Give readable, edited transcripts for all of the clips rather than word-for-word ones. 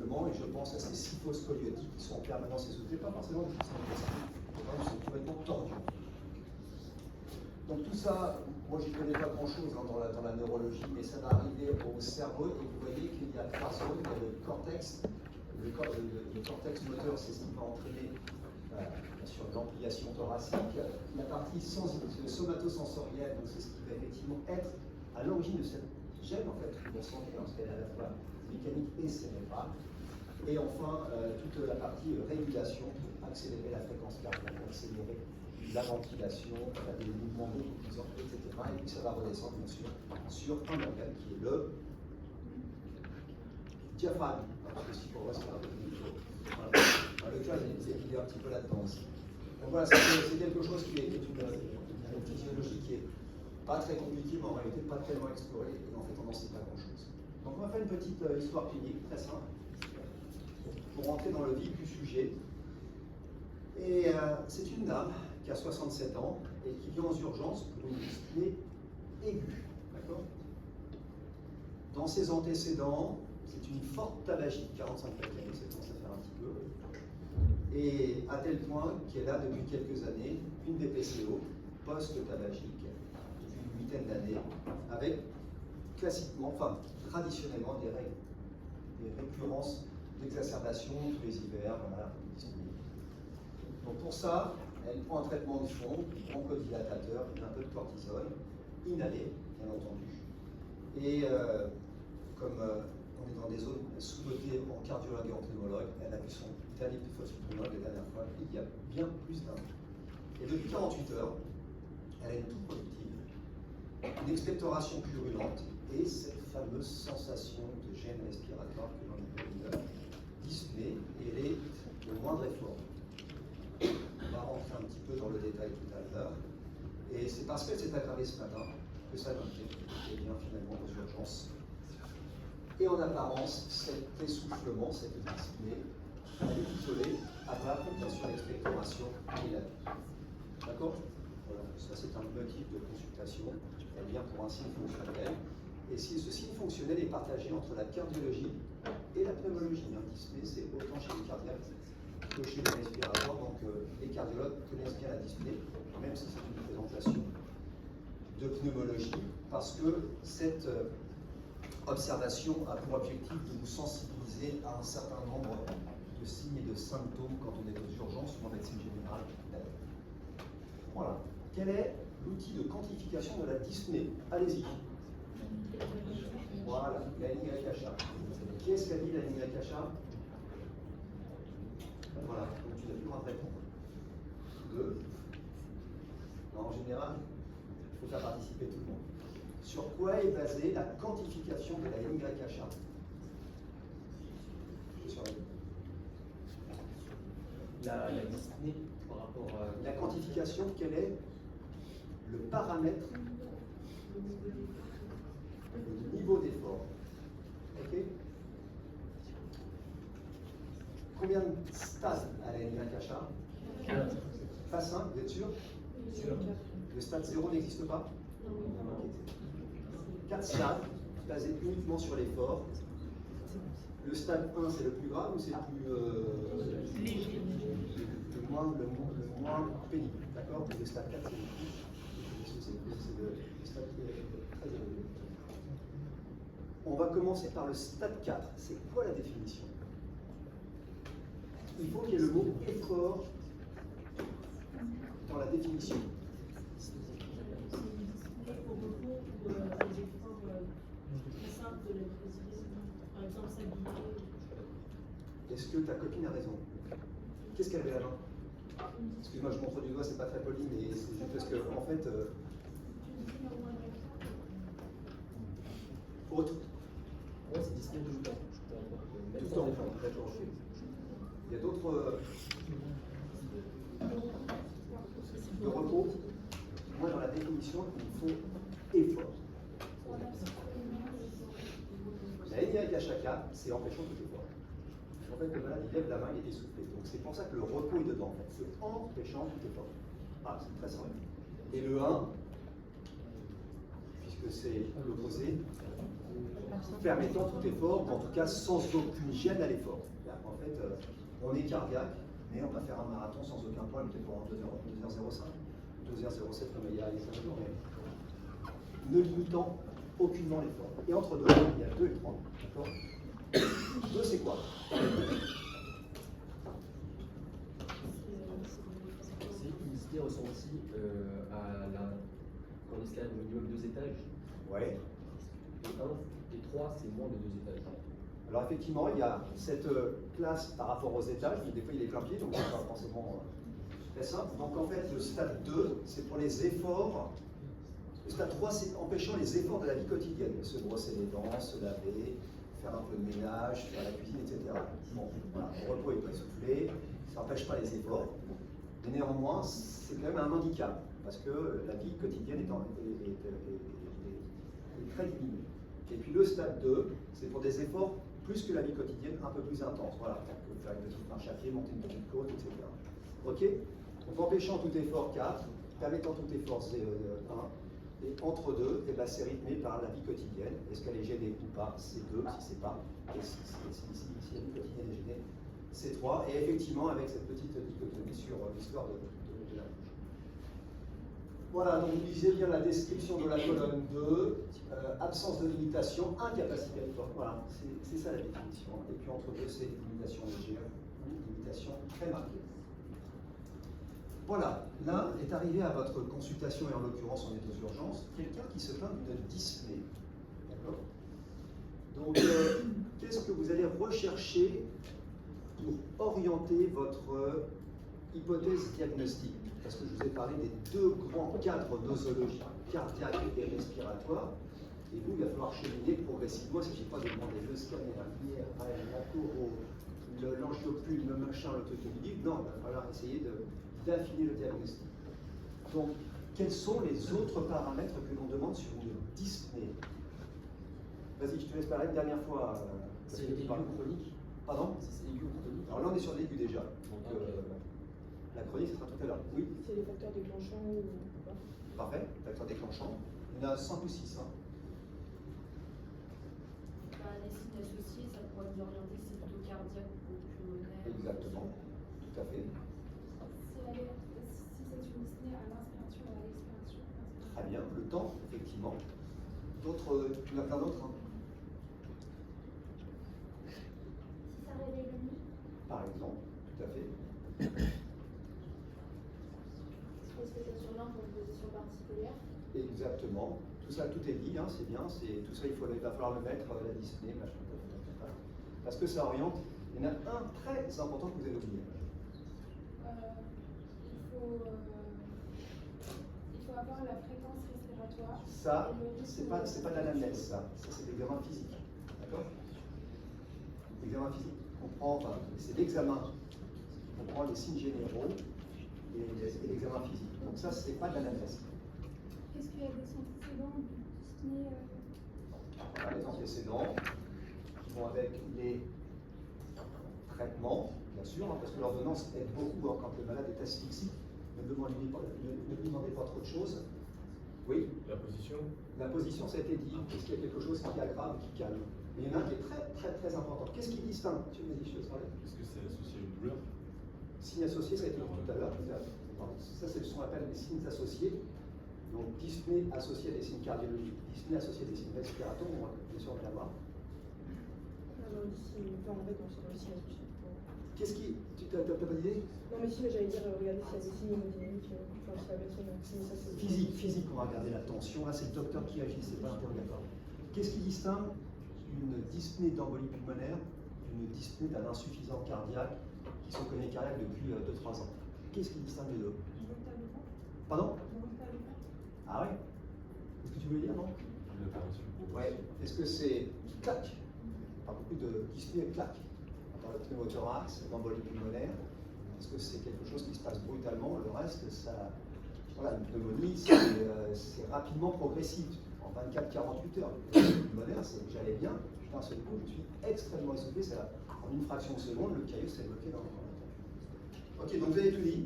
simplement, et je pense à ces cyphoscoliotiques qui sont en permanence essoufflés, pas forcément des fixations gastriques, ils sont complètement tordus. Donc tout ça, moi j'y connais pas grand-chose dans la neurologie, mais ça va arriver au cerveau, et vous voyez qu'il y a trois zones, il y a le cortex. Le cortex moteur, c'est ce qui va entraîner bien sûr l'ampliation thoracique. La partie somatosensorielle, c'est ce qui va effectivement être à l'origine de cette gêne, en fait, ressentie, parce qu'elle est à la fois mécanique et cérébrale. Et enfin, toute la partie régulation, accélérer la fréquence cardiaque, accélérer la ventilation, des mouvements beaucoup plus amples, etc. Et puis ça va redescendre, bien sûr, sur un organe qui est le diaphragme. Parce que si pour moi, c'est pas voilà. Le cœur, il est un petit peu là-dedans aussi. Donc voilà, c'est quelque chose qui est une physiologie qui est pas très compliquée, mais en réalité pas tellement explorée, et en fait on n'en sait pas grand-chose. Donc on va faire une petite histoire clinique, très simple, pour rentrer dans le vif du sujet. Et c'est une dame qui a 67 ans et qui vient aux urgences pour une dyspnée aiguë. D'accord ? Dans ses antécédents, c'est une forte tabagie, 45 plaquettes, ça commence à faire un petit peu. Et à tel point qu'elle a depuis quelques années une BPCO post-tabagique depuis une huitaine d'années, avec classiquement, enfin traditionnellement des récurrences d'exacerbation tous les hivers, voilà, dyspnée. Donc pour ça, elle prend un traitement de fond, bronchodilatateur, un peu de cortisone, inhalé, bien entendu. Et comme on est dans des zones sous-dotées en cardiologue et en pneumologue, elle a vu son dernier pneumologue la dernière fois, il y a bien plus d'un an. Et depuis 48 heures, elle a une toux productive, une expectoration purulente et cette fameuse sensation de gêne respiratoire que l'on appelle dyspnée, et elle est le moindre effort. On va rentrer un petit peu dans le détail tout à l'heure. Et c'est parce qu'elle s'est aggravée ce matin que ça m'inquiète. Et bien finalement aux urgences. Et en apparence, cet essoufflement, cette dyspnée, elle est isolée à part bien sûr l'expectoration et la vie. D'accord ? Voilà, ça c'est un motif de consultation. Elle vient pour un signe fonctionnel. Et si ce signe fonctionnel est partagé entre la cardiologie et la pneumologie, dyspnée, c'est autant chez les cardiaques que chez les respirateurs, donc les cardiologues connaissent bien la dyspnée, même si c'est une présentation de pneumologie, parce que cette observation a pour objectif de nous sensibiliser à un certain nombre de signes et de symptômes quand on est aux urgences ou en médecine générale. Voilà. Quel est l'outil de quantification de la dyspnée? Allez-y. Voilà, la NYHA. Qui est-ce qu'a dit la NYHA? Voilà, donc tu n'as plus le droit de répondre. En général, il faut faire participer tout le monde. Sur quoi est basée la quantification de la NYHA? La dyspnée par rapport à... La quantification, quel est le paramètre du niveau d'effort? Ok? Combien de stades à la NYHA? 4. Phase 1, vous êtes sûr? Sûr. Le stade 0 n'existe pas? Non. 4 stades, basés uniquement sur l'effort. Le stade 1, c'est le plus grave ou c'est le plus léger, le moins pénible, d'accord? Le stade 4, c'est le stade qui est très élevé. On va commencer par le stade 4. C'est quoi la définition? Il faut qu'il y ait le mot effort dans la définition. Est-ce que ta copine a raison? Qu'est-ce qu'elle avait la main? Excuse-moi, je montre du doigt, c'est pas très poli, mais c'est juste parce que, en fait. Autre? Ouais, c'est dyspnée tout le temps. Tout le temps, d'accord. Il y a d'autres de repos. Moi, dans la définition, il faut effort. La NYHA, c'est empêchant tout effort. En fait, le malade, il lève la main, il est essoufflé. Donc, c'est pour ça que le repos est dedans. C'est empêchant tout effort. Ah, c'est très simple. Et le 1, puisque c'est l'opposé, permettant tout effort, ou en tout cas sans aucune gêne à l'effort. En fait, on est cardiaque, mais on va faire un marathon sans aucun problème, peut-être en 2h05, 2h07 comme il y a 5 jours, mais ne limitant aucunement l'effort. Et entre deux, il y a 2 et 3. D'accord. 2, c'est quoi? C'est une idée ressentie quand on escalade au minimum 2 étages. Ouais. Et 1 et 3, c'est moins de 2 étages. Alors effectivement, il y a cette classe par rapport aux étages, mais des fois il est plein pied, donc c'est pas forcément très simple. Donc en fait, le stade 2, c'est pour les efforts. Le stade 3, c'est empêchant les efforts de la vie quotidienne. Se brosser les dents, se laver, faire un peu de ménage, faire la cuisine, etc. Bon, voilà, le repos est pas essoufflé, ça n'empêche pas les efforts. Mais néanmoins, c'est quand même un handicap, parce que la vie quotidienne est très diminuée. Et puis le stade 2, c'est pour des efforts plus que la vie quotidienne, un peu plus intense. Voilà, faire une petite marche à pied, monter une petite côte, etc. Ok. Donc empêchant tout effort 4, permettant tout effort 1, et entre deux, eh ben, c'est rythmé par la vie quotidienne. Est-ce qu'elle est gênée ou pas? C'est 2, si c'est pas. Et si la vie quotidienne est gênée, c'est 3. Et effectivement, avec cette petite dichotomie sur l'histoire de la bouche. Voilà, donc vous lisez bien la description de la colonne 2, absence de limitation, incapacité à l'effort. Voilà, c'est ça la définition. Et puis entre deux, c'est limitation légère ou limitation très marquée. Voilà, là est arrivé à votre consultation, et en l'occurrence on est aux urgences, quelqu'un qui se plaint d'une dyspnée. D'accord. Donc, qu'est-ce que vous allez rechercher pour orienter votre hypothèse diagnostique? Parce que je vous ai parlé des 2 grands cadres nosologiques, cardiaque et respiratoire, et vous, il va falloir cheminer progressivement. Il ne s'agit pas de demander le scanner, la cour, l'angiopule, le machin, l'autoclinique. Non, il va falloir essayer d'affiner le diagnostic. Donc, quels sont les autres paramètres que l'on demande sur une dyspnée? Vas-y, je te laisse parler une dernière fois. C'est aigu ou chronique? Pardon? C'est aigu ou chronique? Alors là, on est sur l'aigu déjà. Donc, la chronique, ce sera tout à l'heure. Oui? C'est les facteurs déclenchants ou pas? Parfait, facteurs déclenchants. Il y en a 5 ou 6. Hein. Les signes associés, ça pourrait nous orienter si c'est plutôt cardiaque ou pulmonaire. Exactement, tout à fait. Si c'est une dyspnée à l'inspiration ou à l'expiration. Très bien, le temps, effectivement. D'autres, il y en a plein d'autres. Hein. Si ça réveille le nez. Par exemple, tout à fait. Spécialisation pour une position particulière. Exactement. Tout ça, tout est dit, hein, c'est bien. Tout ça, il va falloir le mettre, la dyspnée, machin, parce que ça oriente. Il y en a un très important que vous avez oublié. Il faut avoir la fréquence respiratoire. Ça, c'est pas de l'anamnèse, ça. Ça, c'est l'examen physique. D'accord? L'examen physique comprend, c'est l'examen qui comprend les signes généraux et l'examen physique. Donc ça, c'est pas de l'anamnèse. Est-ce qu'il y a des antécédents de dyspnée Les antécédents qui vont avec les traitements, bien sûr, hein, parce que l'ordonnance aide beaucoup hein, quand le malade est asphyxique. Ne lui demandez pas trop de choses. Oui? La position? La position, ça a été dit. Est-ce qu'il y a quelque chose qui aggrave, qui calme? Mais il y en a un qui est très important. Qu'est-ce qui distingue? Tu me dis, je te parler. Est-ce que c'est associé à une douleur? Signes associés, ça a été dit tout à l'heure. Ça, c'est ce qu'on appelle les signes associés. Donc, dyspnée associée à des signes cardiologiques, dyspnée associée à des signes respiratoires, on va bien sûr bien voir. Non, ici, en fait, on sait pas le signe associé. Qu'est-ce qui. Tu n'as pas d'idée? Non, mais si, mais j'allais dire, regardez s'il y a des signes hémodynamiques, enfin, si la personne a un signe, ça c'est. Physique, on va regarder la tension. Là, c'est le docteur qui agit, c'est pas l'interrogatoire. Qu'est-ce qui distingue une dyspnée d'embolie pulmonaire d'une dyspnée d'un insuffisant cardiaque qui sont connus cardiaques depuis 2-3 ans? Qu'est-ce qui distingue les deux? Pardon? Ah ouais? Est-ce que tu voulais dire, non? L'apparition. Ouais. Est-ce que c'est clac? On parle beaucoup de dyspnée clac. On parle de pneumothorax, d'embolie pulmonaire. Est-ce que c'est quelque chose qui se passe brutalement? Le reste, ça. Voilà, une pneumonie, c'est rapidement progressif. En 24-48 heures. Le pulmonaire, c'est j'allais bien, d'un seul coup, je suis extrêmement essoufflé. En une fraction de seconde, le caillou s'est bloqué dans la. Ok, donc vous avez tout dit.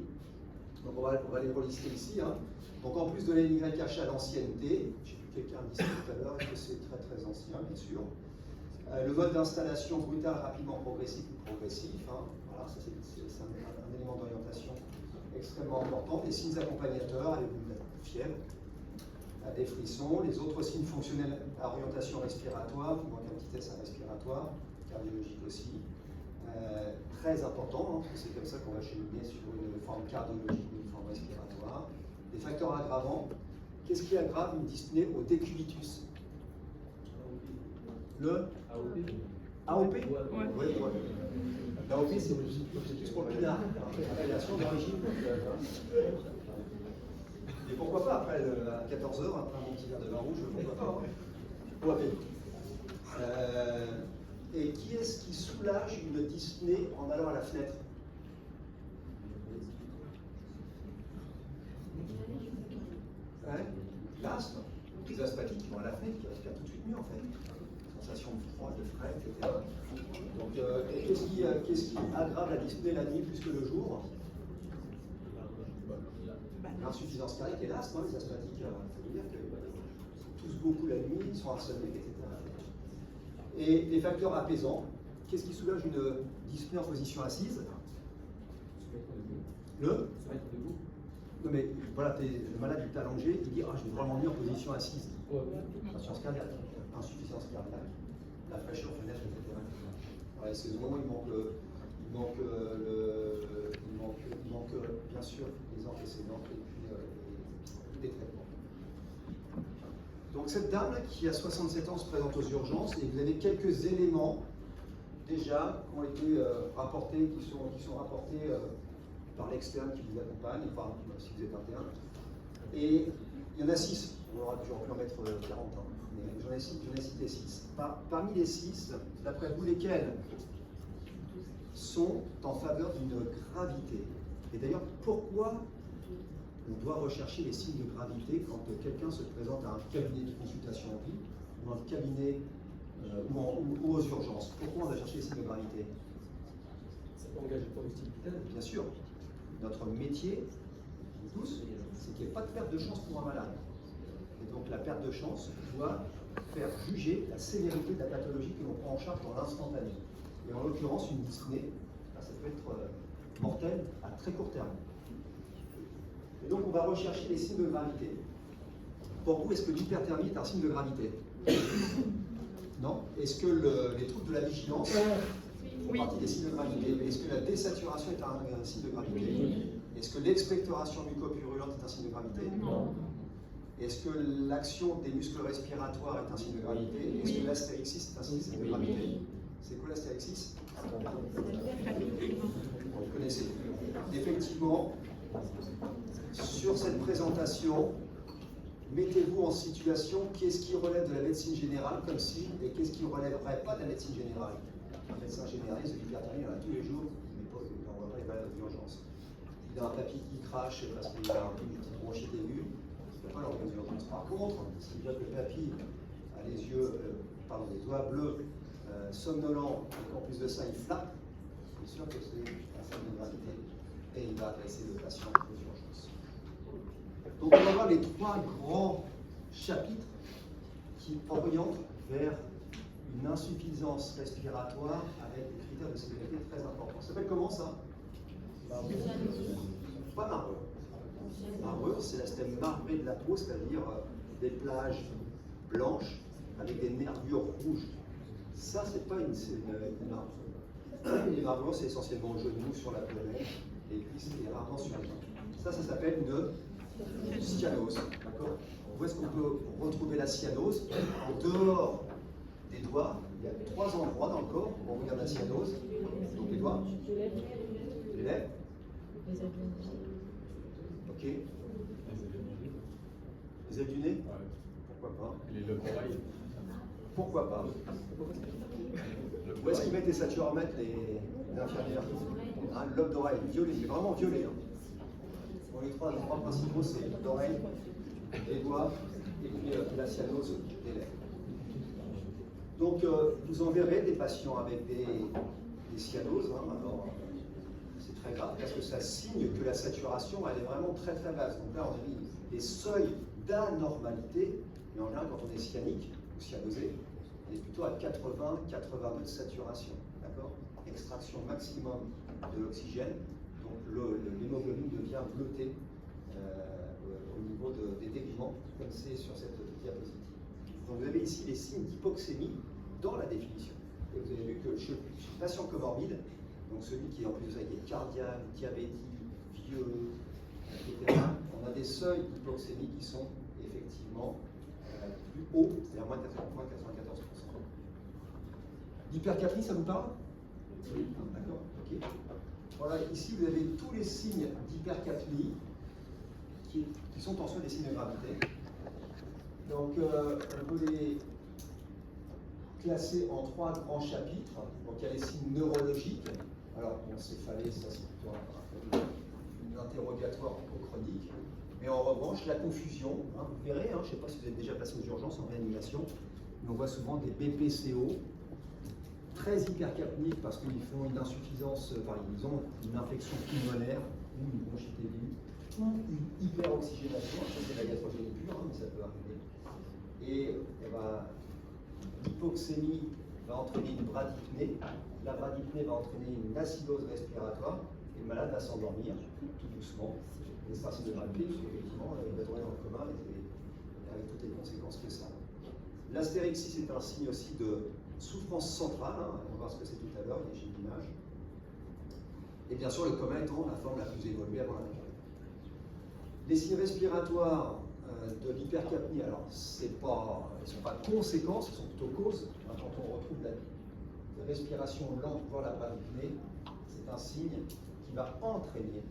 Donc on va les relister ici. Hein. Donc en plus de l'NYH à l'ancienneté, je ne sais plus quelqu'un a dit ça tout à l'heure, est-ce que c'est très très ancien, bien sûr. Le mode d'installation brutal, rapidement progressif ou progressif, hein. Voilà, ça c'est un élément d'orientation extrêmement important. Les signes accompagnateurs, avez-vous de la fièvre, des frissons, les autres signes fonctionnels à orientation respiratoire, qui manquent un petit test respiratoire, cardiologique aussi. Très important, hein, parce que c'est comme ça qu'on va cheminer sur une forme cardiologique ou une forme respiratoire. Des facteurs aggravants. Qu'est-ce qui aggrave une dyspnée au décubitus? Le AOP? Oui, l'AOP, c'est plus pour le pinard, appellation d'origine. Et pourquoi pas, après, à 14h, après un bon petit verre de vin rouge, pourquoi pas, hein. OAP. Et qui est-ce qui soulage une dyspnée en allant à la fenêtre? Ouais. L'asthme, les asthmatiques qui vont à la fenêtre, qui respirent tout de suite mieux en fait. Sensation de froid, de frais, etc. Donc, et qu'est-ce qui aggrave la dyspnée la nuit plus que le jour? L'insuffisance cardiaque et l'asthme, hein, les asthmatiques, il faut dire qu'ils toussent beaucoup la nuit, ils sont harcelés, etc. Et les facteurs apaisants, qu'est-ce qui soulage une dyspnée en position assise? Le Non mais voilà, le malade est allongé, il dit ah, je vais vraiment mieux en position assise. Insuffisance cardiaque, la fraîcheur, fenêtre, etc. Ouais, c'est le moment où il manque bien sûr les antécédents et puis les traitements. Donc cette dame qui a 67 ans se présente aux urgences et vous avez quelques éléments déjà qui ont été rapportés, qui sont rapportés par l'externe qui vous accompagne, enfin si vous êtes interne. Et il y en a 6, j'aurais pu en mettre 40 ans, mais j'en ai cité 6. Parmi les 6, d'après vous, lesquels sont en faveur d'une gravité? Et d'ailleurs, pourquoi on doit rechercher les signes de gravité quand quelqu'un se présente à un cabinet de consultation en ville ou un cabinet ou aux urgences? Pourquoi on va chercher les signes de gravité? Ça peut engager le pronostic vital. Bien sûr. Notre métier, nous tous, c'est qu'il n'y ait pas de perte de chance pour un malade. Et donc la perte de chance doit faire juger la sévérité de la pathologie que l'on prend en charge dans l'instantané. Et en l'occurrence, une dyspnée, ça peut être mortel à très court terme. Et donc on va rechercher les signes de gravité. Pour vous, est-ce que l'hyperthermie est un signe de gravité? Non? Est-ce que les troubles de la vigilance font partie des signes de gravité? Est-ce que la désaturation est un signe de gravité? Est-ce que l'expectoration mucopurulente est un signe de gravité? Non. Est-ce que l'action des muscles respiratoires est un signe de gravité? Est-ce que l'astérixis est un signe de gravité? C'est quoi l'astérixis? Vous connaissez. Effectivement, sur cette présentation, mettez-vous en situation qu'est-ce qui relève de la médecine générale comme signe et qu'est-ce qui ne relèverait pas de la médecine générale. Un médecin généraliste de l'hyperthermie, il y en a tous les jours, mais on ne voit pas les malades d'urgence. Il a un papy qui crache parce qu'il a une petite bronchite aiguë, il n'y a pas l'organe d'urgence. Par contre, s'il voit que le papy a les yeux, les doigts bleus, somnolents, et qu'en plus de ça il flappe, c'est sûr que c'est un signe de gravité et il va adresser le patient aux urgences. Donc on va voir les 3 grands chapitres qui orientent vers une insuffisance respiratoire avec des critères de sévérité très importants. Ça s'appelle comment ça? Pas marbreur. Marbreur, c'est la système marbré de la peau, c'est-à-dire des plages blanches avec des nervures rouges. Ça, c'est pas une marbrure. Les marbrures, c'est essentiellement au genou, sur la poignée, les cuisses et rarement sur les mains. Ça s'appelle une cyanose. D'accord? Où est-ce qu'on peut retrouver la cyanose? En dehors des doigts, il y a 3 endroits dans le corps où on regarde la cyanose. Donc les doigts, les lèvres. Ok. Les ailes du nez? Pourquoi pas? Les lobes d'oreilles. Pourquoi pas? Où est-ce qu'ils mettent les saturomètres, les infirmières? Hein, le lobe d'oreille, violet, c'est vraiment violet. Hein. Bon, les trois principaux, c'est l'oreille, les doigts et puis la cyanose des lèvres. Donc, vous enverrez des patients avec des cyanoses. Hein, alors, c'est très grave parce que ça signe que la saturation elle est vraiment très très basse. Donc là, on a mis des seuils d'anormalité, mais en général, quand on est cyanique ou cyanosé, on est plutôt à 80-82 de saturation. D'accord? Extraction maximum de l'oxygène, donc l'hémoglobine devient bleutée au niveau des dégriments, comme c'est sur cette diapositive. Donc vous avez ici les signes d'hypoxémie dans la définition. Et vous avez vu que chez le patient comorbide, donc celui qui est en plus de ça, qui est cardiaque, diabétique, vieux, etc., on a des seuils d'hypoxémie qui sont effectivement plus hauts, c'est-à-dire moins de 94%. L'hypercapnie, ça vous parle? Oui. D'accord, ok. Voilà, ici vous avez tous les signes d'hypercapnie qui sont en soi des signes de gravité. Donc on peut les classer en 3 grands chapitres. Donc il y a les signes neurologiques. Alors encéphalée, ça c'est plutôt un interrogatoire chronique. Mais en revanche, la confusion, hein, vous verrez, je ne sais pas si vous êtes déjà passé aux urgences en réanimation, mais on voit souvent des BPCO très hypercapniques parce qu'ils font une insuffisance, ils ont une infection pulmonaire ou une bronchite aiguë ou une hyperoxygénation, c'est la gastrogénie pure, mais ça peut arriver. Et l'hypoxémie va entraîner une bradypnée, la bradypnée va entraîner une acidose respiratoire, et le malade va s'endormir tout doucement. Les stratégies de gravité, effectivement, il va tomber dans le coma avec toutes les conséquences que ça a. L'astérixie, c'est un signe aussi de souffrance centrale, on va voir ce que c'est tout à l'heure, j'ai une image. Et bien sûr, le coma étant la forme la plus évoluée avant la mort. Les signes respiratoires de l'hypercapnie, alors ils ne sont pas conséquences, ils sont plutôt causes. Quand on retrouve la respiration lente, voire la bradypnée, c'est un signe qui va entraîner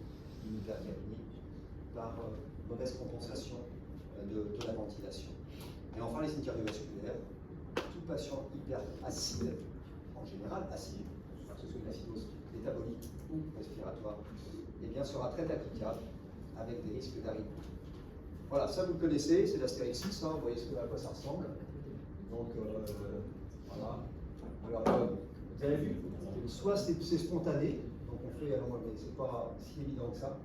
une hypercapnie par mauvaise compensation de la ventilation. Et enfin, les signes cardiovasculaires, tout patient hyperacide, en général acide, que ce soit une acidose métabolique ou respiratoire, eh bien, sera très tachycarde avec des risques d'arythmie. Voilà, ça vous le connaissez, c'est l'astérixie, vous voyez à quoi ça ressemble. Donc, voilà. Alors, vous avez vu, soit c'est spontané, donc on fait, mais c'est pas si évident que ça,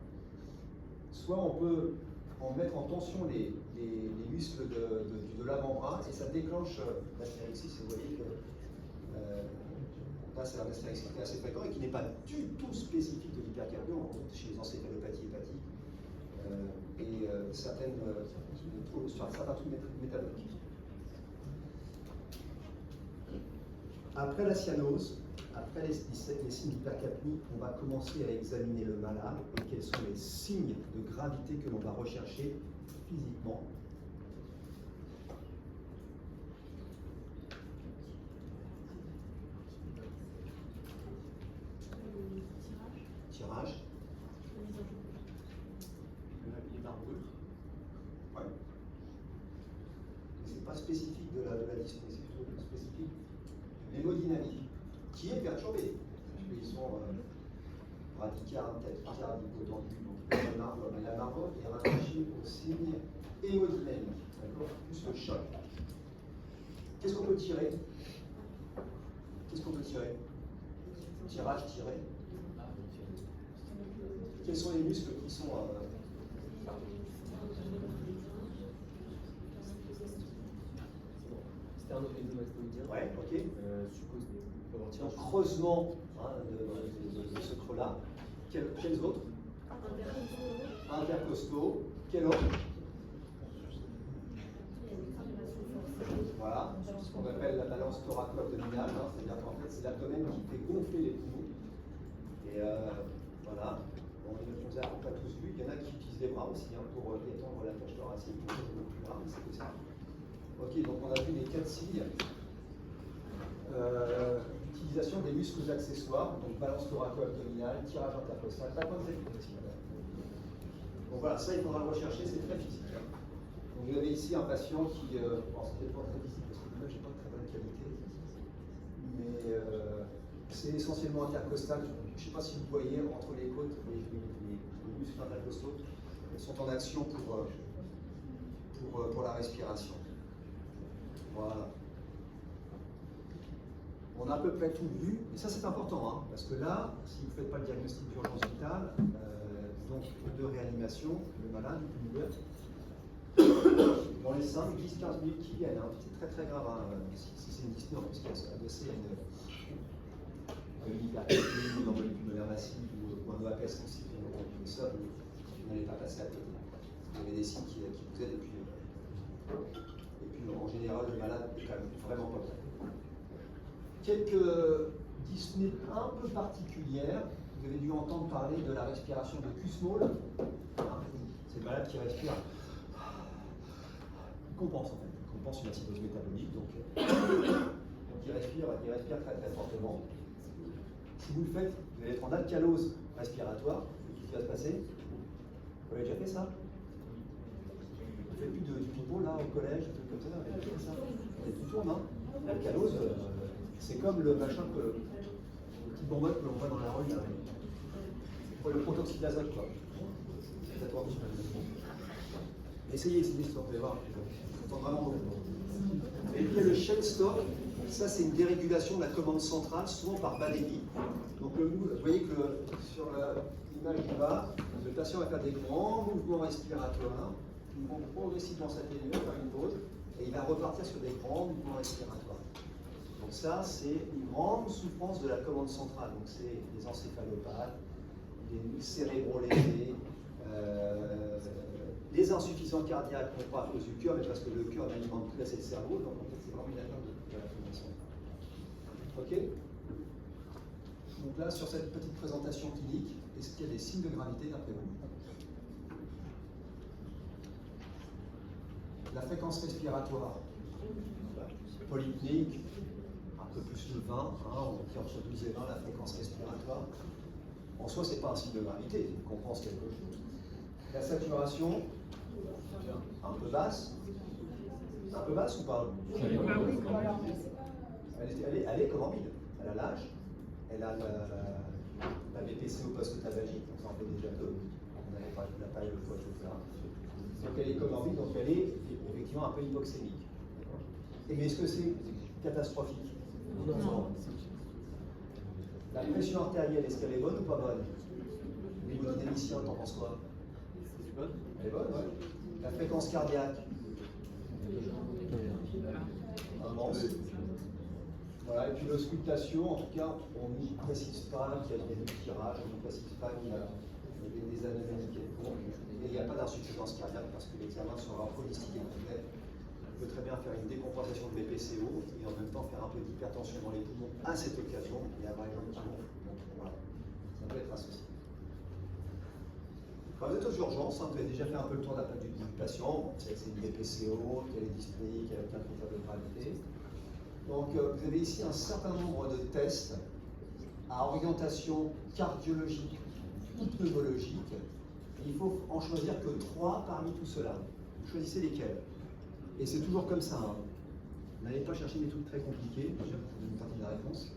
soit on peut en mettre en tension les muscles de l'avant-bras et ça déclenche l'astérixie. Vous voyez que là, c'est un astérixie qui est assez fréquent et qui n'est pas du tout spécifique de l'hypercapnie, on rencontre chez les encéphalopathies hépatiques et certains troubles métaboliques. Après la cyanose, après les signes d'hypercapnie, on va commencer à examiner le malade et quels sont les signes de gravité que l'on va rechercher physiquement. Tirage. Les barbures. Ouais. Mais ce n'est pas spécifique de la dyspnée, c'est plutôt spécifique de l'hémodynamique, qui est perturbée. Ils sont bradycardes, tachycardes, hypotendus, donc la marmotte est rattachée au signe hémodynamique, d'accord, plus le choc. Qu'est-ce qu'on peut tirer? Tirage, tirer. Quels sont les muscles qui sont ouais, ok. Donc, creusement de ce creux-là. Quels autres? Intercostaux. Quel autre? Voilà, ce qu'on appelle la balance thoraco-abdominale, c'est-à-dire qu'en fait c'est l'abdomen qui fait gonfler les poumons. Et voilà, on les a pas tous vus, il y en a qui utilisent les bras aussi pour détendre la cage thoracique, c'est beaucoup plus grave, c'est que ça. Ok, donc on a vu les 4 signes. Utilisation des muscles accessoires, donc balance thoraco-abdominale, tirage intercostal, pas de aussi. Donc voilà, ça il faudra le rechercher, c'est très physique. Donc vous avez ici un patient qui, bon, c'est peut-être pas très visible parce que l'image n'est pas de très bonne qualité, mais c'est essentiellement intercostal. Je ne sais pas si vous voyez entre les côtes, les muscles intercostaux sont en action pour la respiration. Voilà. On a à peu près tout vu, et ça c'est important, parce que là, si vous ne faites pas le diagnostic d'urgence vitale, donc de réanimation, le malade, une douleur, dans les 5, 10, 15 minutes qui viennent. Hein. C'est très très grave. Hein. Si c'est une Disney en plus qui est adossée à une hypercapnie ou une embolie pulmonaire massive ou un OAPS constitué comme ça, vous n'allez pas passer à côté. Il y avait des signes qui vous aident et puis en général le malade est quand même vraiment pas prêt. Quelques dyspnées un peu particulières. Vous avez dû entendre parler de la respiration de Kussmaul. C'est le malade qui respire. Il compense en fait. Il compense une acidose métabolique. Donc il respire très très fortement. Si vous le faites, vous allez être en alcalose respiratoire. Qu'est-ce qui va se passer? Vous avez déjà fait ça? Vous faites plus du pipeau là au collège, des trucs comme ça? Vous avez déjà fait ça? Et tout tourne, hein? L'alcalose, c'est comme le machin que. Le petit bonbonne que l'on voit dans la rue, là. Le protoxyde d'azote, quoi. Essayez, vous allez voir. On entend vraiment beaucoup. Et puis il y a le shell stop. Ça, c'est une dérégulation de la commande centrale, souvent par bas débit. Donc, vous voyez que sur l'image du bas, le patient va faire des grands mouvements respiratoires, qui vont progressivement s'atténuer, faire une pause, et il va repartir sur des grands mouvements respiratoires. Donc ça, c'est une grande souffrance de la commande centrale. Donc c'est les encéphalopathes, les cérébraux lésés, les insuffisants cardiaques, non pas à cause du cœur, mais parce que le cœur n'alimente plus assez le cerveau. Donc en fait, c'est vraiment une atteinte de la commande centrale. Ok? Donc là, sur cette petite présentation clinique, est-ce qu'il y a des signes de gravité d'après vous? La fréquence respiratoire polypnique, un peu plus de 20, hein, on dit entre 12 et 20 la fréquence respiratoire. En soi, ce n'est pas un signe de gravité, il compense quelque chose. La saturation, un peu basse ou pas? Elle est comment vide. Elle a l'âge, elle a la BPCO post-tabagique, donc ça en fait déjà deux. On n'avait pas la taille, le poids, etc. Donc elle est comorbide, donc elle est effectivement un peu hypoxémique. Mais est-ce que c'est catastrophique? Non. La pression artérielle, est-ce qu'elle est bonne ou pas bonne? L'hémodynamicien, t'en penses quoi? Elle est bonne, oui. La fréquence cardiaque? Immense. Voilà, et puis l'auscultation, en tout cas, on n'y précise pas qu'il y a des tirages, on ne précise pas qu'il y a des anomalies quelconques. Et il n'y a pas d'insuffisance cardiaque parce que l'examen sera holistique et complet. On peut très bien faire une décompensation de BPCO et en même temps faire un peu d'hypertension dans les poumons à cette occasion et avoir un petit mot. Donc voilà, ça peut être associé. Quand vous êtes aux urgences, hein, vous avez déjà fait un peu le tour du patient. C'est une BPCO, qu'elle est disponible, avec un critère de gravité. Donc vous avez ici un certain nombre de tests à orientation cardiologique ou pneumologique. Il faut en choisir que 3 parmi tout cela. Vous choisissez lesquels. Et c'est toujours comme ça. Hein. N'allez pas chercher des trucs très compliqués. Déjà, vous avez une partie de la réponse.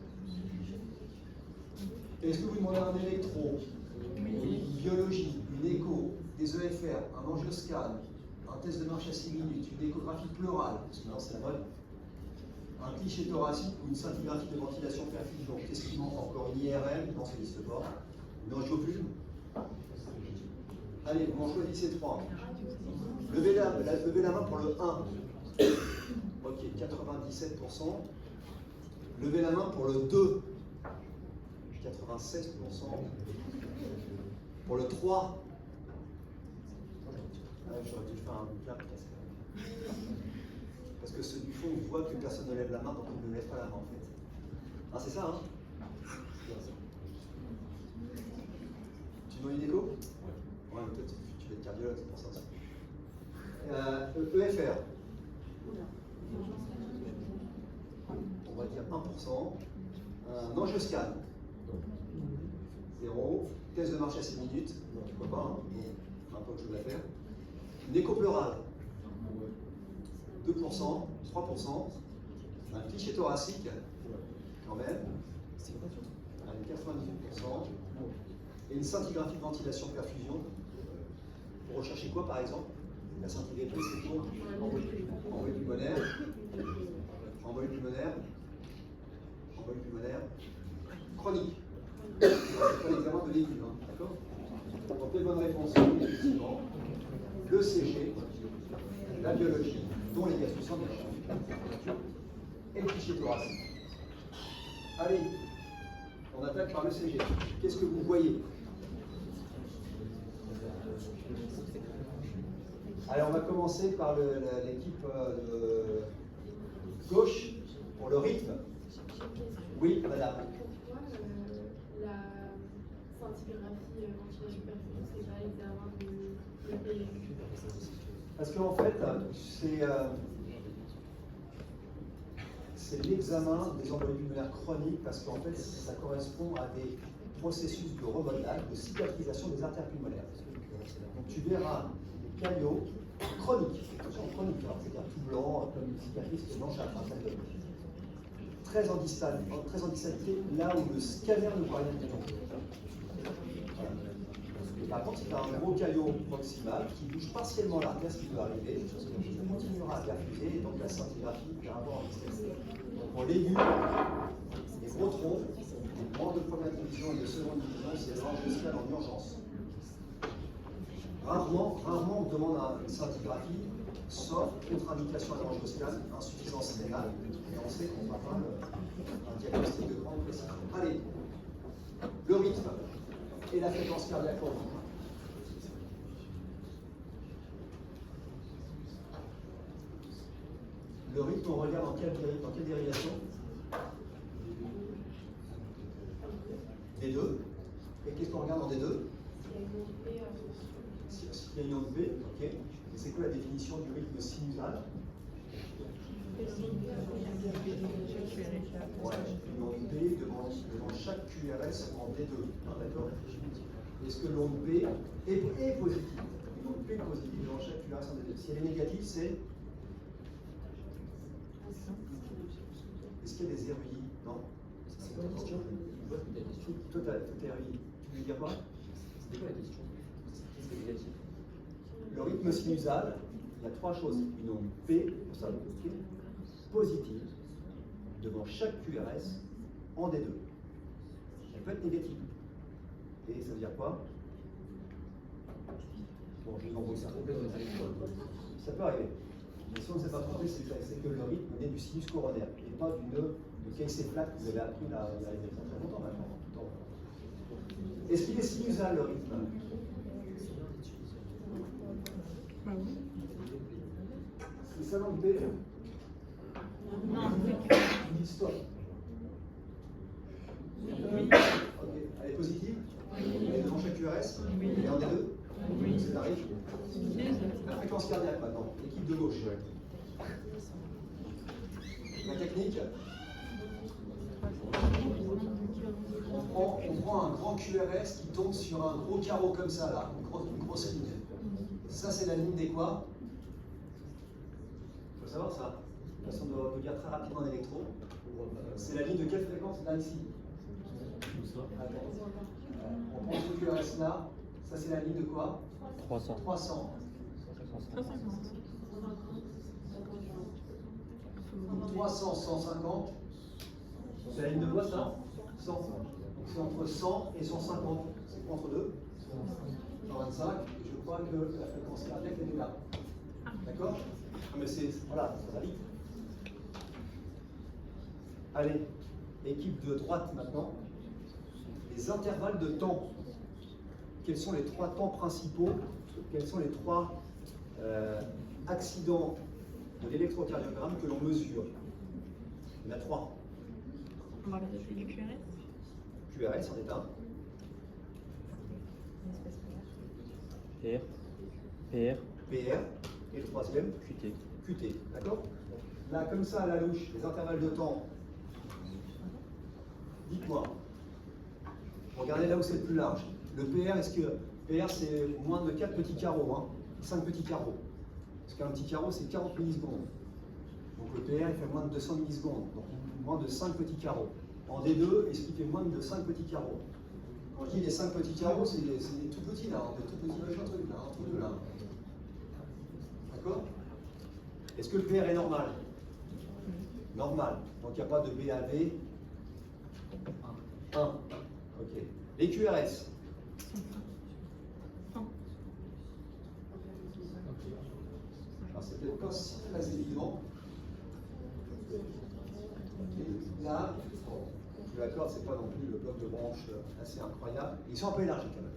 Est-ce que vous demandez un électro, une biologie, une écho, des EFR, un angioscan, un test de marche à 6 minutes, une échographie pleurale, parce que maintenant c'est la mode, un cliché thoracique ou une scintigraphie de ventilation perfusion? Qu'est-ce qui manque encore? Une IRM, dans ce liste pas. Une angioplume? Allez, vous en choisissez 3. Levez la main pour le 1. Ok, 97%. Levez la main pour le 2. 96%. Pour le 3. J'aurais dû faire un clap parce que ceux du fond voient que personne ne lève la main, donc ils ne lèvent pas la main en fait. Ah, c'est ça, hein? Tu veux une écho? Ouais, peut-être tu vas être cardiologue, c'est pour ça aussi. EFR. On va dire 1%. Un angioscan. 0. Test de marche à 6 minutes. Donc pourquoi pas, hein? Un peu de chose à faire. Une écho pleurale. 2%, 3%. Un cliché thoracique, quand même. 98%. Et une scintigraphie de ventilation perfusion. Pour rechercher quoi, par exemple? La scintigraphie, c'est pour envoyé pulmonaire. Envoyé pulmonaire. Envoyé pulmonaire. Chronique. C'est pas l'examen de l'aiguille, hein, d'accord? Donc les bonnes réponses sont effectivement le CG, la biologie, dont les gaz puissants, bien sûr, et le fichier thoracique. Allez, on attaque par le CG. Qu'est-ce que vous voyez? Allez, on va commencer par l'équipe de gauche pour le rythme. Oui, madame. Pourquoi la scintigraphie ventilation perfuse, c'est pas l'examen de PLU? Parce qu'en fait, c'est l'examen des embolies pulmonaires chroniques, parce qu'en fait, ça correspond à des processus de remodelage, de cicatrisation des artères pulmonaires. Donc tu verras des caillots chroniques, attention chroniques, hein, c'est-à-dire tout blanc, comme une cicatrice qui est blanchâtre, hein, très en distalité, là où le scanner ne voit rien du tout. Voilà. Par contre, c'est un gros caillot proximal qui bouge partiellement l'artère, ce qui peut arriver, qui continuera à perfuser, et donc la scintigraphie va avoir en distance. Donc pour l'aigu, les gros troncs, les membres de première division et de seconde division, c'est l'angiospasme en urgence. Rarement, on demande une scintigraphie, sauf contre-indication à l'angioscanne, insuffisance rénale, et on sait qu'on va faire un diagnostic de grande précision. Allez, le rythme et la fréquence cardiaque. Le rythme, on regarde dans quelle dérivation? D2. Et qu'est-ce qu'on regarde en D2? S'il y a une onde P, ok. Et c'est quoi la définition du rythme sinusal? Ouais, une onde P devant chaque QRS en D2. Hein, d'accord? Est-ce que l'onde P est positive? Une onde P positive devant chaque QRS en D2. Si elle est négative, c'est. Est-ce qu'il y a des érudits? Non? C'est quoi la question? Toi, t'es érudit. Tu veux dire quoi? C'était quoi la question? C'est négatif. Le rythme sinusal, il y a trois choses. Une onde P, positive, devant chaque QRS en D2. Elle peut être négative. Et ça veut dire quoi? Bon, je vous envoie ça. Ça peut arriver. Mais si on ne s'est pas trompé, c'est que le rythme naît du sinus coronaire et pas du nœud de Casey Flack que vous avez appris là, il y a très longtemps maintenant. Est-ce qu'il est sinusal le rythme? C'est ça l'onde P? Non, Tu dis stop. Ok, elle est positive? Elle est devant chaque QRS? Elle est en D2? C'est un rythme. La fréquence cardiaque maintenant, l'équipe de gauche. La technique, on prend un grand QRS qui tombe sur un gros carreau comme ça, là, une grosse ligne. Ça, c'est la ligne des quoi? Il faut savoir ça. De façon de dire très rapide en électro. C'est la ligne de quelle fréquence là, ici? On prend ce QRS là. Ça, c'est la ligne de quoi? 300. 300. 300, 150. C'est la ligne de quoi ça? 100. Donc c'est entre 100 et 150. C'est quoi entre deux? 125. Et je crois que la fréquence cardiaque elle est là. D'accord? Mais c'est. Voilà, ça va vite. Allez, équipe de droite maintenant. Les intervalles de temps. Quels sont les trois temps principaux? Quels sont les trois accidents de l'électrocardiogramme que l'on mesure? Il y en a trois. On va regarder les QRS. QRS en est un. PR. PR. PR. Et le troisième, QT. QT. D'accord? Là, comme ça, à la louche, les intervalles de temps. Dites-moi. Regardez là où c'est le plus large. Le PR, est-ce que. PR, c'est moins de 4 petits carreaux, hein? 5 petits carreaux. Parce qu'un petit carreau, c'est 40 millisecondes. Donc le PR, il fait moins de 200 millisecondes. Donc moins de 5 petits carreaux. En D2, est-ce qu'il fait moins de 5 petits carreaux? Quand je dis les 5 petits carreaux, c'est des tout petits là, des tout petits machins trucs là, entre deux là. D'accord? Est-ce que le PR est normal? Normal. Donc il n'y a pas de BAV. 1. Ok. Les QRS. Alors c'est peut-être pas si très évident. Et là, bon, je l'accorde, c'est pas non plus le bloc de branche assez incroyable. Ils sont un peu élargis quand même.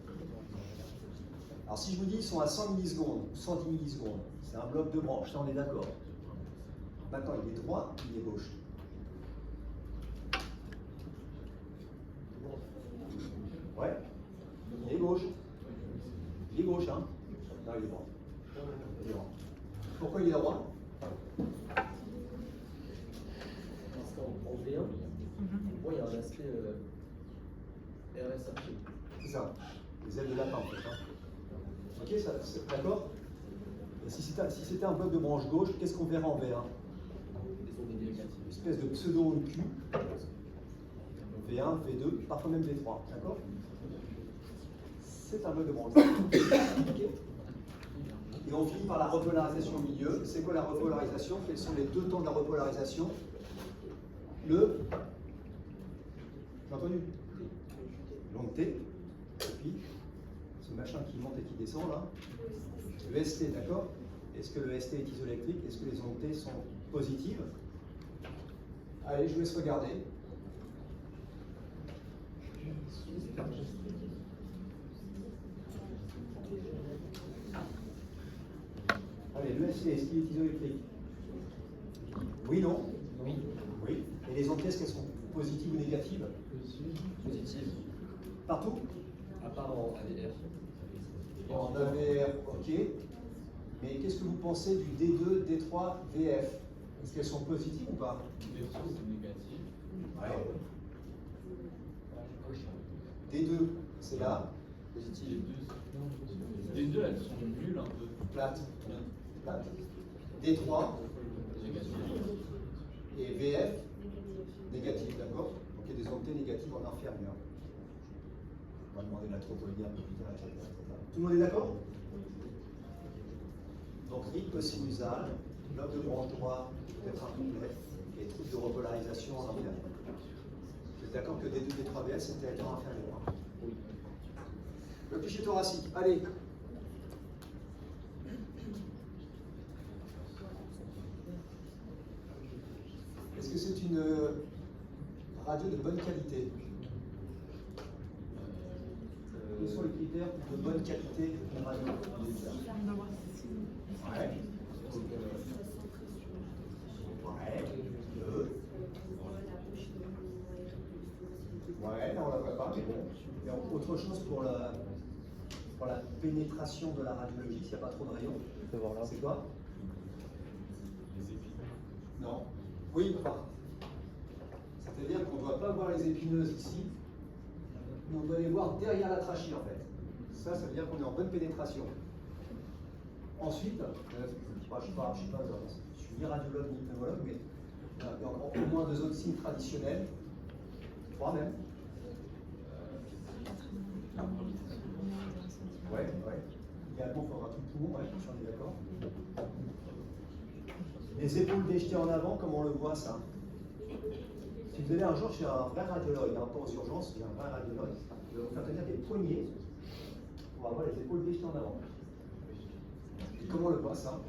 Alors si je vous dis ils sont à 100 millisecondes ou 110 millisecondes, c'est un bloc de branche, ça on est d'accord. Maintenant il est droit, il est gauche. Ouais, il est gauche. Il est gauche, hein? Non, il est droit. Il est droit. Pourquoi il est droit? Parce qu'en V1, moi, il y a un aspect RSA. C'est ça, les ailes de lapin en fait. Hein. Ok, d'accord? Et si c'était un bloc de branche gauche, qu'est-ce qu'on verra en V1? Des ondes négatives. Une espèce de pseudo-onde Q. V1, V2, parfois même V3, d'accord? C'est un bloc de branche. Okay. Et on finit par la repolarisation au milieu. C'est quoi la repolarisation? Quels sont les deux temps de la repolarisation? Le... J'ai entendu? Longue T. Et puis, ce machin qui monte et qui descend là. Le ST, d'accord? Est-ce que le ST est isoélectrique? Est-ce que les ondes T sont positives? Allez, je vous laisse regarder. Allez, le ST, est-ce qu'il est isoélectrique? Oui, non? Oui. Oui. Et les ondes T, est-ce qu'elles sont positives ou négatives? Positive. Partout? À part en ADR. En AVR, ok. Mais qu'est-ce que vous pensez du D2, D3, VF? Est-ce qu'elles sont positives ou pas? Ouais. D2, c'est là. Positif. Les deux, elles sont nulles un peu. Plate. Plate. D3 et VF, négatif, d'accord? Donc il y a des ondes T négatives en inférieur. On va demander la troponie un peu plus tard, etc. Tout le monde est d'accord? Donc rythme sinusal, bloc de branche droit peut être incomplet et truc de repolarisation en inférieur. Vous êtes d'accord que D2, D3, VF c'est territoire inférieur? Oui. Le cliché thoracique, allez. Est-ce que c'est une radio de bonne qualité? Quels sont les critères de bonne qualité d'une radio? Ouais. Ouais, là on la voit pas, mais bon. Et autre chose pour la pénétration de la radiologie, s'il n'y a pas trop de rayons. C'est quoi? Les épines. Non. Oui, pas. C'est-à-dire qu'on ne doit pas voir les épineuses ici, mais on doit les voir derrière la trachée en fait. Ça veut dire qu'on est en bonne pénétration. Ensuite, je suis ni radiologue ni pneumologue, mais il y a encore au moins deux autres signes traditionnels, trois même. Ouais. Également, il faudra tout le poumon, ouais, si on est d'accord. Les épaules déjetées en avant, comment on le voit ça? Si vous allez un jour chez un vrai radiologue, pas aux urgences, il y a un vrai radiologue, il va vous faire tenir des poignées pour avoir les épaules déjetées en avant. Et comment on le voit ça?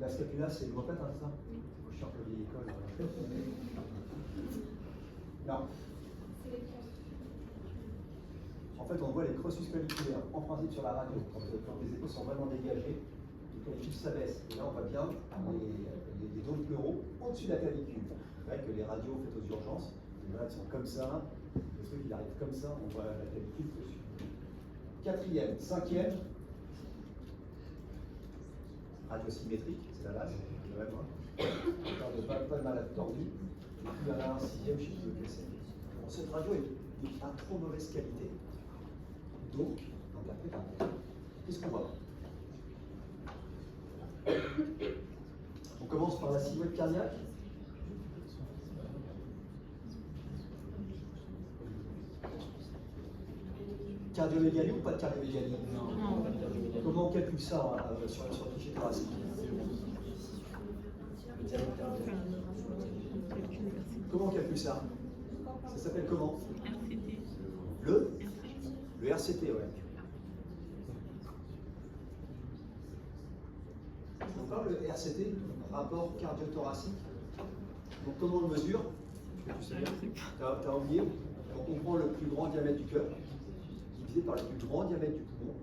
La scapula, c'est l'omoplate, hein, c'est ça? Je suis un peu vieille école. Non. En fait, on voit les crossus claviculaires en principe sur la radio, quand les épaules sont vraiment dégagées, les clavicules s'abaissent. Et là, on voit bien les dômes pleuraux au-dessus de la clavicule. C'est vrai que les radios faites aux urgences, les malades sont comme ça, le truc il arrive comme ça, on voit la clavicule dessus. Quatrième, cinquième, radio symétrique, c'est la base, quand même. Hein. Pas de malade tordu. Et puis il y en a un sixième chez les cassés. Bon, cette radio est à trop mauvaise qualité. Donc après, qu'est-ce qu'on voit? On commence par la silhouette cardiaque. Cardiomégalie ou pas de cardiomégalie? Non. Comment on calcule ça sur le cliché thoracique? Comment on calcule ça? Ça s'appelle comment? RCT. Le RCT, ouais. On parle le RCT, rapport cardio-thoracique. Donc comment on le mesure? Tu sais bien, t'as oublié. Donc on prend le plus grand diamètre du cœur, divisé par le plus grand diamètre du poumon,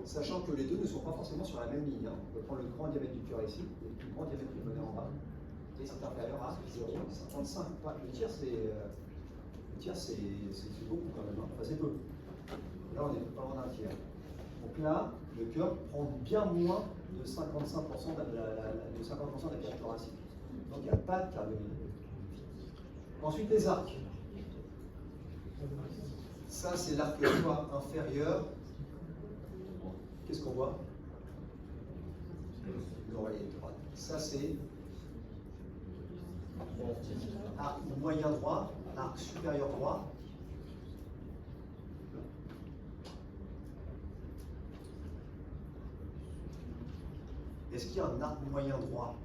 sachant que les deux ne sont pas forcément sur la même ligne. Hein. On peut prendre le grand diamètre du cœur ici, et le plus grand diamètre pulmonaire en bas, et c'est inférieur à 0,55. Le tiers, c'est beaucoup quand même. Hein. Enfin, c'est peu. Là, on est pas loin d'un tiers. Donc là, le cœur prend bien moins de 55% de la cage thoracique. Donc il n'y a pas de cardiomyopathe. Ensuite, les arcs. Ça, c'est l'arc inférieur. Qu'est-ce qu'on voit? L'oreille droite. Ça, c'est arc moyen droit, arc supérieur droit. Est-ce qu'il y a un arc moyen droit?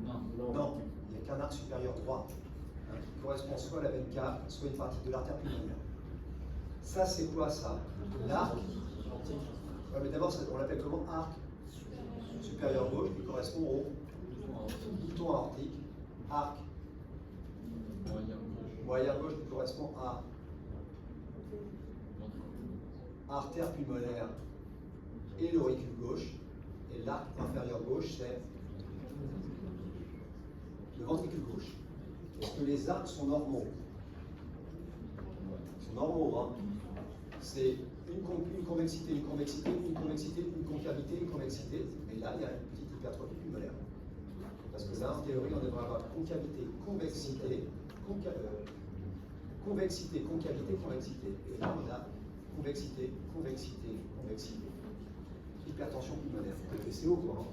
Non, il n'y a qu'un arc supérieur droit, hein, qui correspond soit à la veine cave, soit une partie de l'artère pulmonaire. Ça, c'est quoi ça? L'arc. Ouais, mais d'abord, on l'appelle comment? Arc supérieur gauche, qui correspond au bouton aortique. Arc moyen gauche, qui correspond à artère pulmonaire et l'auricule gauche. Et l'arc inférieur gauche, c'est le ventricule gauche. Est-ce que les arcs sont normaux? Ils sont normaux, hein. C'est une convexité, une convexité, une convexité, une concavité, une convexité. Mais là, il y a une petite hypertrophie pulmonaire. Parce que là, en théorie, on devrait avoir concavité, convexité, convexité, concavité, convexité. Et là, on a convexité, convexité, convexité. Hypertension pulmonaire, le PCO quoi. Hein.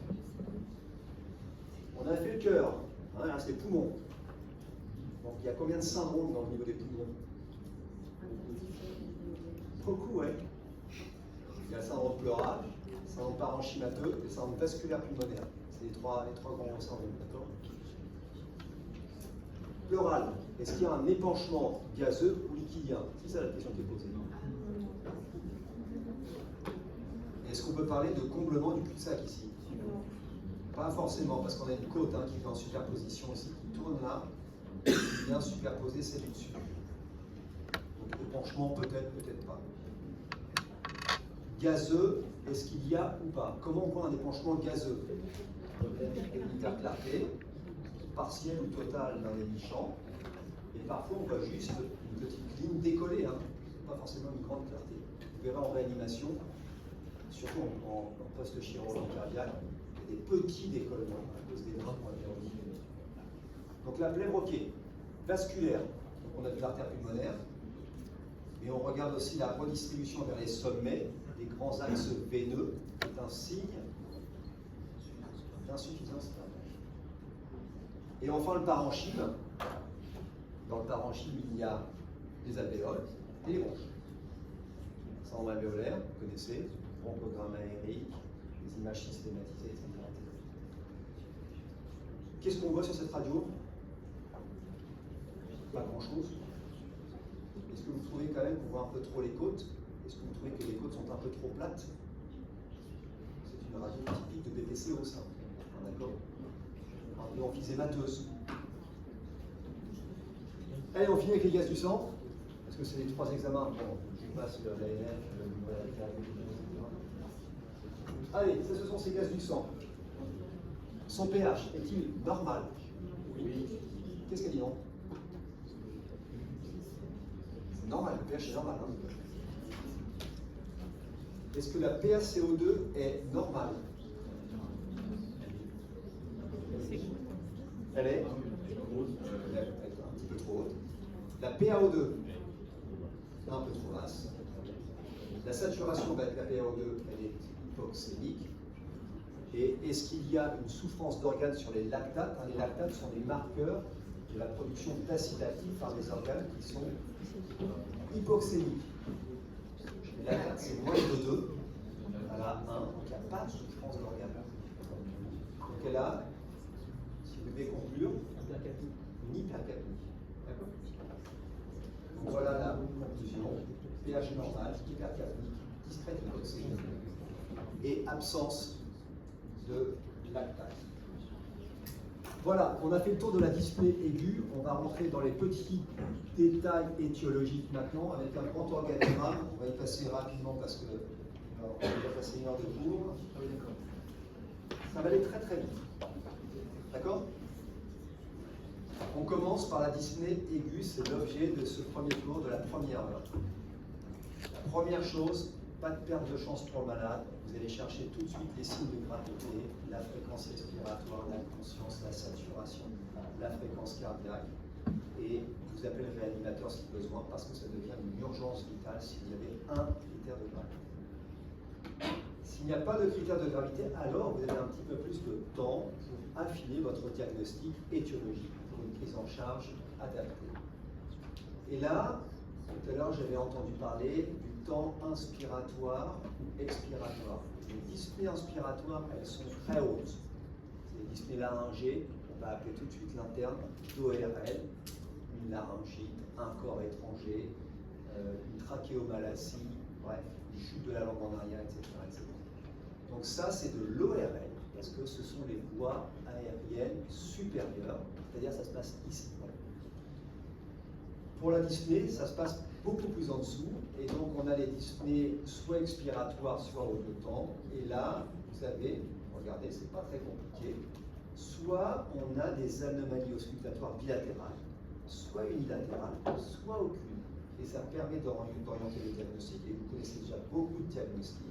On a fait le cœur, hein, là c'est les poumons. Donc il y a combien de syndromes dans le niveau des poumons? Beaucoup, ouais. Il y a le syndrome pleural, le syndrome parenchymateux et le syndrome vasculaire pulmonaire. C'est les trois grands syndromes, d'accord? Pleural, est-ce qu'il y a un épanchement gazeux ou liquidien? C'est ça la question qui est posée. Est-ce qu'on peut parler de comblement du cul-de-sac ici? Pas forcément, parce qu'on a une côte qui est en superposition ici, qui tourne là, et qui vient superposer celle du dessus. Donc épanchement, peut-être, peut-être pas. Gazeux, est-ce qu'il y a ou pas? Comment on voit un épanchement gazeux? Hyperclarté, partielle ou totale dans les nichants, et parfois on voit juste une petite ligne décollée, hein. Pas forcément une grande clarté. Vous verrez en réanimation, surtout en post-chirurgie cardiaque, il y a des petits décollements à cause des drains qu'on va dire. Donc la plaie broquée, vasculaire, donc on a de l'artère pulmonaire, et on regarde aussi la redistribution vers les sommets des grands axes veineux, qui est un signe d'insuffisance cardiaque. Et enfin le parenchyme. Dans le parenchyme, il y a les alvéoles et les bronches. Syndrome alvéolaire, vous connaissez, bronchogramme aérique, les images systématisées, etc. Qu'est-ce qu'on voit sur cette radio? Pas grand-chose. Est-ce que vous trouvez quand même qu'on voit un peu trop les côtes? Est-ce que vous trouvez que les côtes sont un peu trop plates? C'est une radio typique de BPCO, ça. D'accord? Un peu emphysémateuse. Allez, on finit avec les gaz du sang, parce que c'est les trois examens. Bon, je passe l'ANF, Allez, ça, ce sont ces gaz du sang. Son pH est-il normal? Oui. Qu'est-ce qu'elle dit non? C'est normal, le pH est normal. Hein. Est-ce que la PaCO2 est normale? Elle est un petit peu trop haute. La PaO2, un peu trop basse. La saturation avec la PaO2, elle est hypoxémique. Et est-ce qu'il y a une souffrance d'organes sur les lactates? Les lactates sont des marqueurs de la production d'acide lactique par les organes qui sont hypoxémiques. Les lactates, c'est moins de 2, elle a 1, donc il n'y a pas de souffrance d'organes. Donc elle a, si vous devez conclure, une hypercapnie. D'accord? pH normal, hypercapnique, discrète hypoxémie et absence de lactate. Voilà, on a fait le tour de la dyspnée aiguë. On va rentrer dans les petits détails étiologiques maintenant avec un grand organigramme. On va y passer rapidement parce que on va passer une heure de cours. Ça va aller très très vite. D'accord? On commence par la dyspnée aiguë, c'est l'objet de ce premier cours de la première heure. La première chose, pas de perte de chance pour le malade. Vous allez chercher tout de suite les signes de gravité, la fréquence respiratoire, la conscience, la saturation, la fréquence cardiaque. Et vous appelez le réanimateur si besoin, parce que ça devient une urgence vitale s'il y avait un critère de gravité. S'il n'y a pas de critère de gravité, alors vous avez un petit peu plus de temps pour affiner votre diagnostic étiologique pour une prise en charge adaptée. Et là, tout à l'heure, j'avais entendu parler du temps inspiratoire ou expiratoire. Les dyspnées inspiratoires, elles sont très hautes. C'est les dyspnées laryngées, on va appeler tout de suite l'interne d'ORL, une laryngite, un corps étranger, une trachéomalacie, bref, une chute de la langue en arrière, etc. etc. Donc ça, c'est de l'ORL, parce que ce sont les voies aériennes supérieures, c'est-à-dire ça se passe ici. Pour la dyspnée, ça se passe beaucoup plus en dessous, et donc on a les dyspnées soit expiratoires, soit haut-temps, et là, vous avez, regardez, c'est pas très compliqué, soit on a des anomalies auscultatoires bilatérales, soit unilatérales, soit aucune, et ça permet d'orienter le diagnostic, et vous connaissez déjà beaucoup de diagnostics.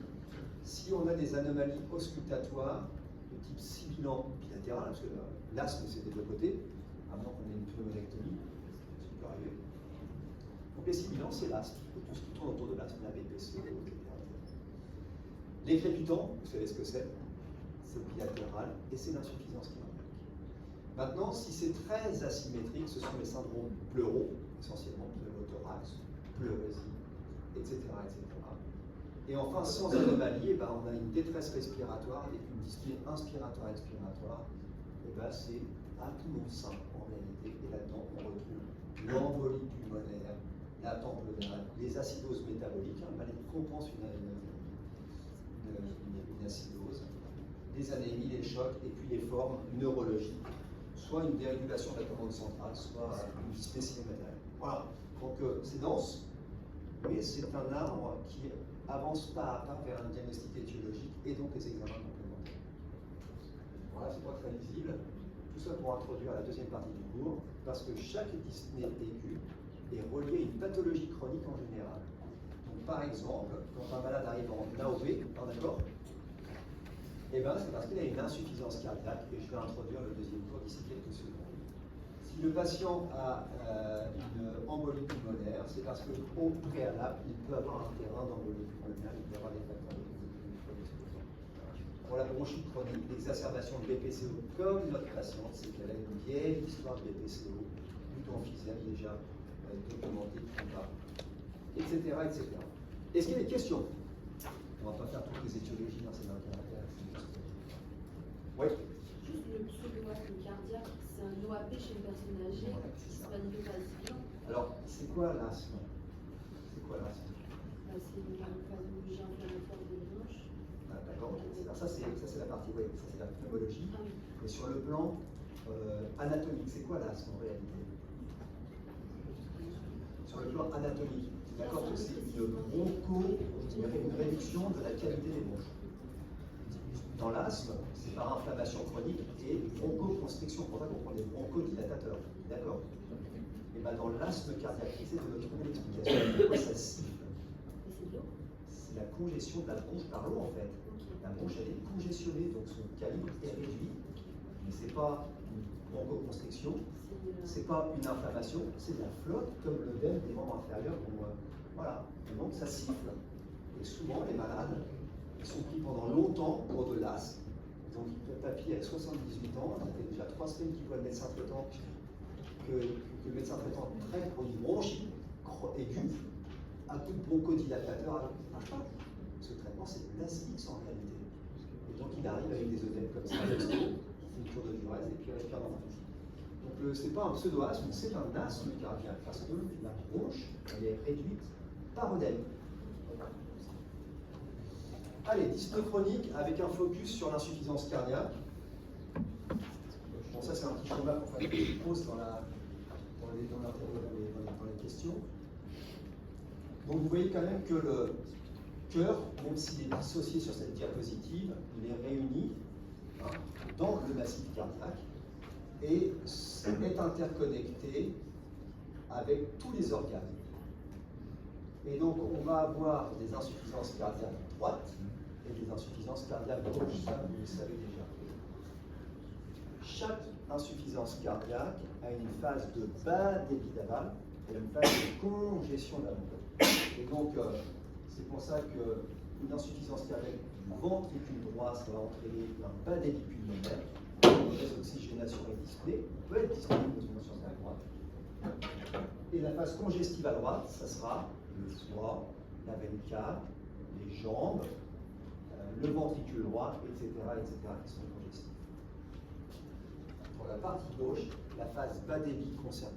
Si on a des anomalies auscultatoires de type sibilant bilatéral, parce que l'asthme c'est des deux côtés, à moins qu'on ait une pneumonectomie, ça peut arriver. Donc les sibilants, c'est l'asthme, tout ce qui tourne autour de l'asthme, la BPCO, etc. Les crépitants, vous savez ce que c'est bilatéral et c'est l'insuffisance cardiaque. Maintenant, si c'est très asymétrique, ce sont les syndromes pleuraux, essentiellement pneumothorax, pleurésie, etc., etc. Et enfin, sans anomalie, on a une détresse respiratoire avec une dyspnée inspiratoire-expiratoire. Et c'est à tout mon sein en réalité. Et là-dedans, on retrouve l'embolie pulmonaire, la tamponade, les acidoses métaboliques. Un malade compense une acidose, les anémies, les chocs, et puis les formes neurologiques, soit une dérégulation de la commande centrale, soit une dyspnée cinématale. Voilà. Donc c'est dense, mais c'est un arbre qui avance pas à pas vers un diagnostic étiologique et donc les examens complémentaires. Voilà, c'est pas très visible. Tout ça pour introduire la deuxième partie du cours, parce que chaque dyspnée aiguë est reliée à une pathologie chronique en général. Donc par exemple, quand un malade arrive en AOP, d'accord, c'est parce qu'il a une insuffisance cardiaque, et je vais introduire le deuxième cours d'ici quelques secondes. Si le patient a une embolie pulmonaire, c'est parce qu'au préalable, il peut avoir un terrain d'embolie pulmonaire, il peut avoir des facteurs de. Pour la bronchite chronique, l'exacerbation de BPCO, comme notre patiente, c'est qu'elle a une vieille histoire de BPCO, plutôt emphysème déjà documentée, etc., etc. Est-ce qu'il y a des questions? On ne va pas faire toutes les étiologies dans ces caractères. Oui. Juste le pseudo-asthme cardiaque, c'est un OAP chez une personne âgée qui se manifeste pas sibilant. Alors, c'est quoi l'asthme? C'est quoi l'asthme? C'est une pathologie inflammatoire des bronches. D'accord, ok. Alors ça c'est la partie, oui, ça c'est la pneumologie. Ah oui. Mais sur le plan anatomique, c'est quoi l'asthme en réalité? Sur le plan anatomique, d'accord, que c'est une réduction de la qualité des bronches. Dans l'asthme, c'est par inflammation chronique et bronchoconstriction, pour ça qu'on prend des bronchodilatateurs, d'accord? Et bien dans l'asthme cardiaque, c'est de notre trouver l'explication pourquoi ça siffle. C'est la congestion de la bronche par l'eau en fait. La bronche elle est congestionnée, donc son calibre est réduit. Mais c'est pas une bronchoconstriction, c'est pas une inflammation, c'est de la flotte comme l'œdème des membres inférieurs. Voilà, et donc ça siffle. Et souvent les malades sont pris pendant longtemps pour de l'asthme. Donc papy avec 78 ans, ça fait déjà 3 semaines qu'il voit le médecin traitant, que le médecin traitant traite pour une bronchite aiguë, à coup de bronchodilatateur, ça ne marche pas. Ce traitement c'est de l'asthme en réalité. Et donc il arrive avec des œdèmes comme ça, il fait une cure de diurèse et puis il respire dans la bouche. Donc c'est pas un pseudo-asthme, c'est un asthme cardiaque, parce que la bronche elle est réduite par œdème. Allez, dyspnée chronique avec un focus sur l'insuffisance cardiaque. Bon, ça c'est un petit schéma qu'on pose dans les questions. Donc vous voyez quand même que le cœur, même s'il est dissocié sur cette diapositive, il est réuni dans le massif cardiaque et est interconnecté avec tous les organes. Et donc on va avoir des insuffisances cardiaques droites et des insuffisances cardiaques gauches, ça vous le savez déjà. Chaque insuffisance cardiaque a une phase de bas débit d'aval et une phase de congestion d'aval. Et donc c'est pour ça qu'une insuffisance cardiaque du ventricule droit, ça va entraîner un bas débit pulmonaire, une désoxygénation et dyspnée, on peut être dyspnée dans une insuffisance cardiaque droite. Et la phase congestive à droite, ça sera le foie, la veine cave, les jambes, le ventricule droit, etc., qui sont congestifs. Pour la partie gauche, la phase bas débit concerne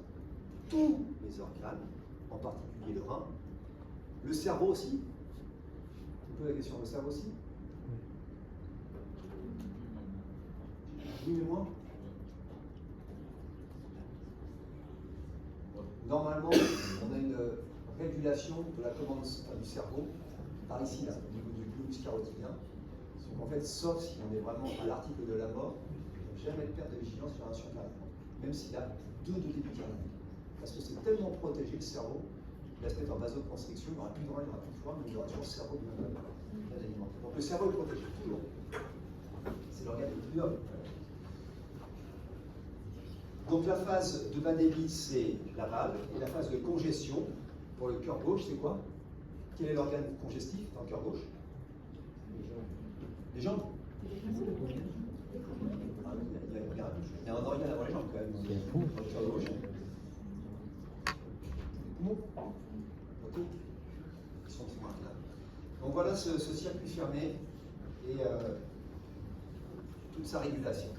tous les organes, en particulier le rein, le cerveau aussi. Vous posez la question, le cerveau aussi? Oui, mais moi? Normalement, on a une régulation de la commande du cerveau par ici, là, au niveau du globus carotidien. Donc en fait, sauf si on est vraiment à l'article de la mort, il ne faut jamais perdre de vigilance sur un surcardiaque, même s'il a deux débits cardiaques. Parce que c'est tellement protégé le cerveau, il va se mettre en vasoconstriction, il n'y aura plus de rein, il n'y aura plus de foie, mais il y aura toujours le cerveau bien alimenté. Donc le cerveau est protégé, toujours. C'est l'organe le plus noble. Donc la phase de bas débit, c'est la valve, et la phase de congestion, pour le cœur gauche, c'est quoi? Quel est l'organe congestif dans le cœur gauche? Les jambes. Il y a un organe avant les jambes quand même, dans le cœur gauche. Les poumons. Ok. Ils sont là. Donc voilà ce circuit fermé et toute sa régulation.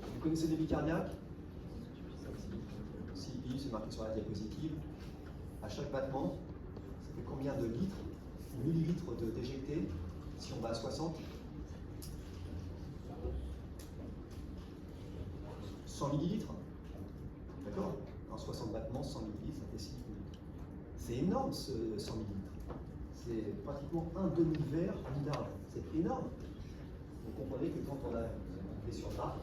Vous connaissez le débit cardiaque? C'est marqué sur la diapositive. À chaque battement, ça fait combien de litres, millilitres d'éjectés si on va à 60? 100 millilitres. D'accord? En 60 battements, 100 millilitres, ça fait 6 millilitres. C'est énorme ce 100 millilitres. C'est pratiquement un demi-verre d'argent. C'est énorme. Vous comprenez que quand on a une blessure grave,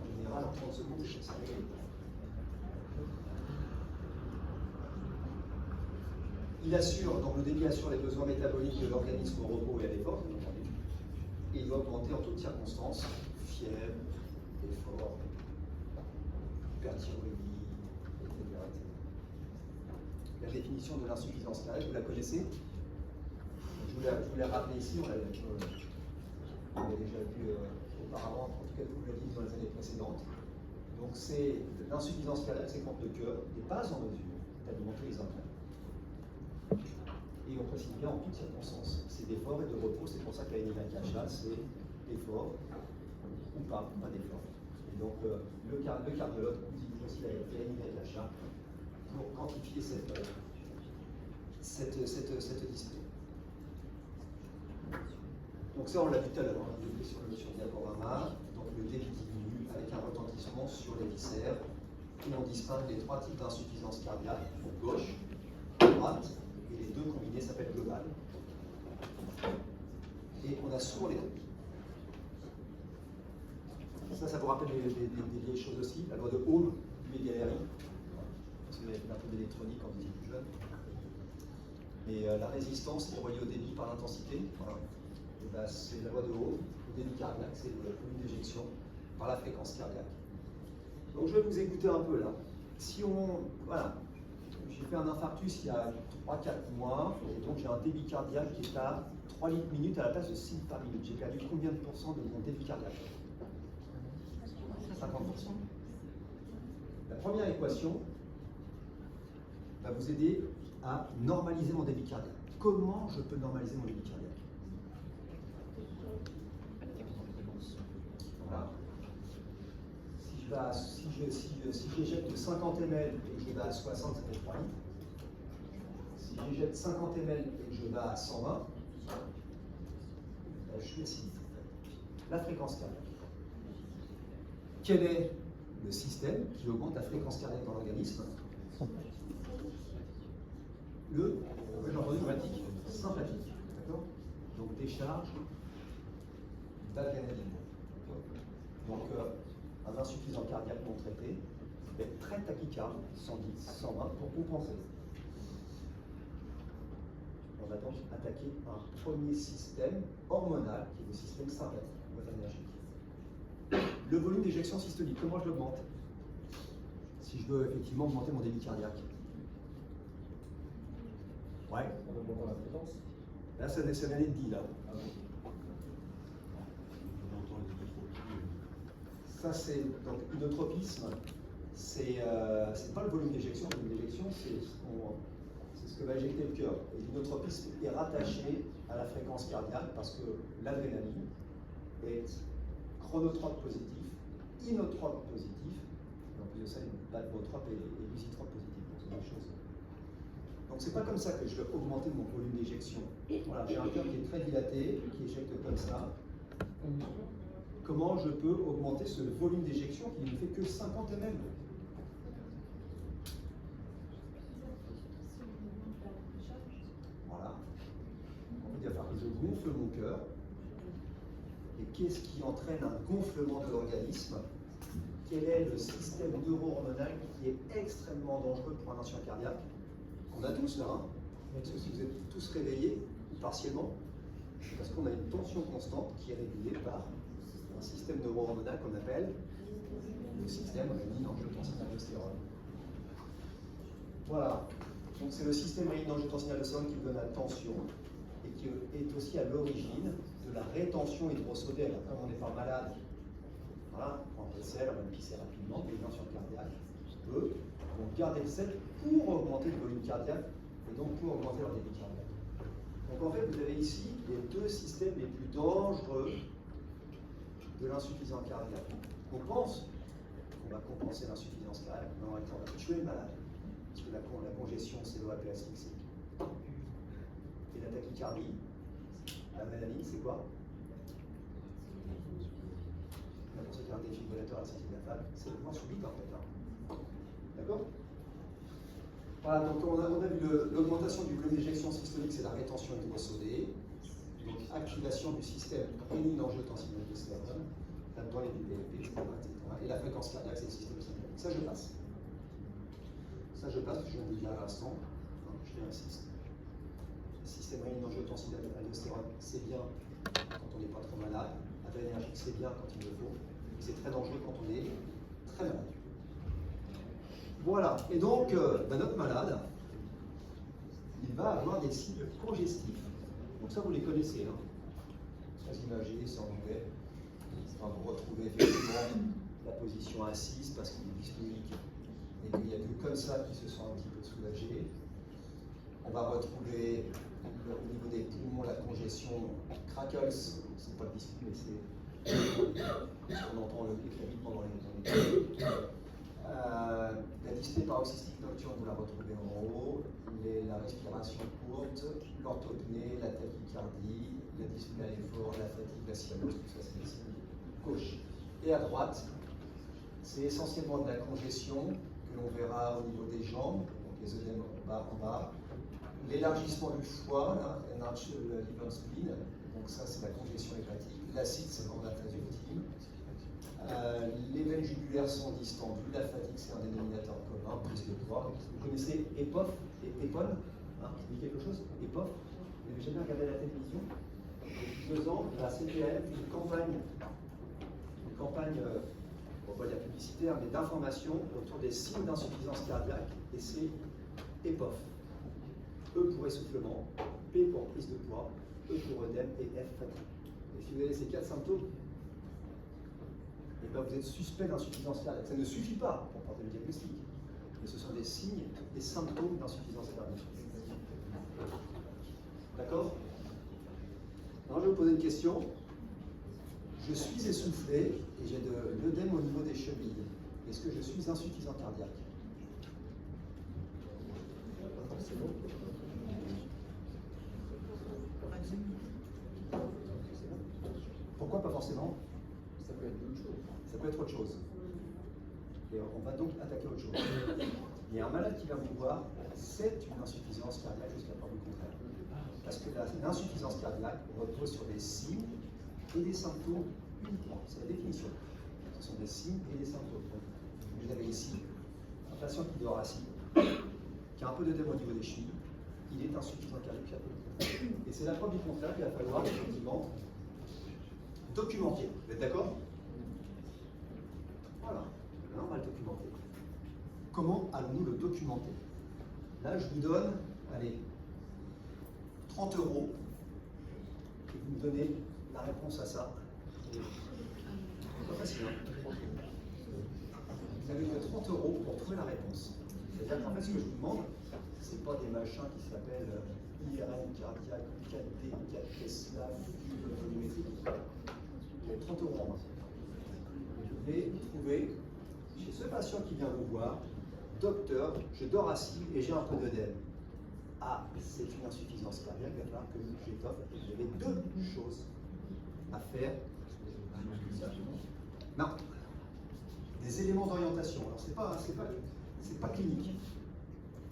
en général, en 30 secondes, ça fait. Il assure, donc le débit assure les besoins métaboliques de l'organisme au repos et à l'effort, et il va augmenter en toutes circonstances, fièvre, effort, hyperthyroïdie, etc. La définition de l'insuffisance cardiaque, vous la connaissez? Je vous l'ai rappelé ici, on l'avait déjà vu auparavant, en tout cas vous l'avez dit dans les années précédentes. Donc c'est l'insuffisance cardiaque, c'est quand le cœur n'est pas en mesure d'alimenter les organes. Et on précise bien en toutes circonstances. C'est d'effort et de repos, c'est pour ça qu'à NIH, c'est effort ou pas d'effort. Et donc le cardiologue utilise aussi la NIH pour quantifier cette dyspnée. Donc ça on l'a vu tout à l'heure, on l'a vu sur le diaporama. Donc le débit diminue avec un retentissement sur les viscères. Et on distingue les trois types d'insuffisance cardiaque, gauche, droite. Et les deux combinés s'appellent global. Et on a souvent les copies. Ça vous rappelle des vieilles choses aussi. La loi de Ohm, U égale RI. Si vous avez fait un peu d'électronique quand vous étiez plus jeune. Et la résistance est reliée au débit par l'intensité. Voilà. Ben, c'est la loi de Ohm. Le débit cardiaque, c'est le volume d'éjection par la fréquence cardiaque. Donc je vais vous écouter un peu là. Si on. Voilà. J'ai fait un infarctus il y a 3-4 mois, et donc j'ai un débit cardiaque qui est à 3 litres minute à la place de 6 litres par minute. J'ai perdu combien de pourcents de mon débit cardiaque? 50%. La première équation va vous aider à normaliser mon débit cardiaque. Comment je peux normaliser mon débit cardiaque? Voilà. Si j'éjecte 50 ml et que je vais à 60, ça fait 3 litres. Si Si j'éjecte 50 ml et que je vais à 120, je suis assis. La fréquence cardiaque. Quel est le système qui augmente la fréquence cardiaque dans l'organisme? Le sympathique. Sympathique. D'accord? Donc décharge d'adrénaline. Donc un insuffisant cardiaque non traité va être très tachycarde, 110, 120 pour compenser. On va donc attaquer un premier système hormonal qui est le système sympathique, notonergique. Le volume d'éjection systolique, comment je l'augmente? Si je veux effectivement augmenter mon débit cardiaque. Ouais. En augmentant la fréquence. Là, c'est l'année de 10 là. Ça, c'est donc inotropisme. C'est pas le volume d'éjection. Le volume d'éjection, c'est ce que va éjecter le cœur. Et l'inotropisme est rattaché à la fréquence cardiaque parce que l'adrénaline est chronotrope positif, inotrope positif, et en plus de ça, batrope et lusitrope positif. Donc, c'est des choses. Donc, c'est pas comme ça que je vais augmenter mon volume d'éjection. Voilà, j'ai un cœur qui est très dilaté, qui éjecte comme ça. Comment je peux augmenter ce volume d'éjection qui ne fait que 50 ml? Voilà. En fait, il va falloir que je gonfle mon cœur. Et qu'est-ce qui entraîne un gonflement de l'organisme? Quel est le système neuro-hormonal qui est extrêmement dangereux pour un insuffisant cardiaque? On a tous là, hein? Parce que si vous êtes tous réveillés, ou partiellement, c'est parce qu'on a une tension constante qui est régulée par un système neuro-hormonal qu'on appelle le système rénine-angiotensin-aldostérone. Voilà. Donc c'est le système rénine-angiotensin-aldostérone qui vous donne la tension et qui est aussi à l'origine de la rétention hydrosolaire. Comme on n'est pas malade, voilà, on prend le sel, on va le pisser rapidement, les tensions cardiaques, eux, vont garder le sel pour augmenter le volume cardiaque et donc pour augmenter leur débit cardiaque. Donc en fait, vous avez ici les deux systèmes les plus dangereux de l'insuffisance cardiaque. On pense qu'on va compenser l'insuffisance cardiaque, mais en réalité, on va tuer le malade. Parce que la congestion, c'est l'OAP asphyxique. Et la tachycardie, l'adrénaline, c'est quoi? Pour ceux qui ont un défibrillateur à la sortie de la femme, c'est le point subit en fait. Hein. D'accord? Voilà, donc on a vu l'augmentation du volume d'éjection systolique, c'est la rétention hydrosodée. Donc activation du système rénine-angiotensin-aldostérone, là-dedans les BPLP, etc., etc. Et la fréquence cardiaque, c'est le système sympathique. Ça, je passe. Ça, je passe, je viens de le dire à l'instant. Je réinsiste. Le système rénine-angiotensin-aldostérone, c'est bien quand on n'est pas trop malade. Adrénergique, c'est bien quand il le faut. Et c'est très dangereux quand on est très malade. Voilà. Et donc, notre malade, il va avoir des signes congestifs. Donc ça, vous les connaissez. Hein. Très imagé, c'est en anglais. Enfin, vous retrouvez effectivement la position assise parce qu'il est dystonique et qu'il n'y a que comme ça qu'il se sent un petit peu soulagé. On va retrouver au niveau des poumons la congestion crackles, c'est pas le dyspnée, mais c'est on entend le clavier pendant les la dyspnée paroxystique nocturne, vous la retrouvez en haut, la respiration courte, l'orthopnée, la tachycardie, la dyspnée à l'effort, la fatigue, la cyanose, tout ça c'est les signes gauche. Et à droite, c'est essentiellement de la congestion que l'on verra au niveau des jambes, donc les œdèmes en bas, l'élargissement du foie, enlarge le liver spleen, donc ça c'est la congestion hépatique, l'acide c'est vraiment la phase ultime. Les veines jugulaires sont distendues, la fatigue c'est un dénominateur commun, prise de poids. Vous connaissez EPOF et EPON, hein, ça dit quelque chose? EPOF, vous n'avez jamais regardé la télévision? Depuis 2 ans, la CPL fait une campagne, on va pas dire publicitaire, mais d'information autour des signes d'insuffisance cardiaque, et c'est EPOF. E pour essoufflement, P pour prise de poids, E pour œdème et F fatigue. Et si vous avez ces 4 symptômes, et ben vous êtes suspect d'insuffisance cardiaque. Ça ne suffit pas pour porter le diagnostic, mais ce sont des signes, des symptômes d'insuffisance cardiaque. D'accord? Alors je vais vous poser une question. Je suis essoufflé et j'ai de l'œdème au niveau des chevilles. Est-ce que je suis insuffisant cardiaque? forcément. Ça peut être d'autres choses. Ça peut être autre chose. Et on va donc attaquer autre chose. Il y a un malade qui va vous voir, c'est une insuffisance cardiaque jusqu'à preuve du contraire. Parce que l'insuffisance cardiaque repose sur des signes et des symptômes uniquement. C'est la définition. Ce sont des signes et des symptômes. Donc, vous avez ici un patient qui dort assis, qui a un peu d'œdème au niveau des chevilles, il est insuffisant cardiaque. Et c'est la preuve du contraire qu'il va falloir effectivement documenter. Vous êtes d'accord? Voilà. Maintenant, on va le documenter. Comment allons-nous le documenter? Là, je vous donne, allez, 30 € et vous me donnez la réponse à ça. C'est pas facile, hein? Vous avez que 30 € pour trouver la réponse. C'est-à-dire qu'en fait, ce que je vous demande, c'est pas des machins qui s'appellent IRM cardiaque, 4D, 4 Tesla, volumétrique. Vous avez 30 € en main. Vous devez trouver chez ce patient qui vient vous voir, docteur, je dors assis et j'ai un peu d'œdème. Ah, c'est une insuffisance cardiaque, il va falloir que j'étoffe. Vous avez deux choses à faire. Non. Des éléments d'orientation. Alors, c'est pas clinique.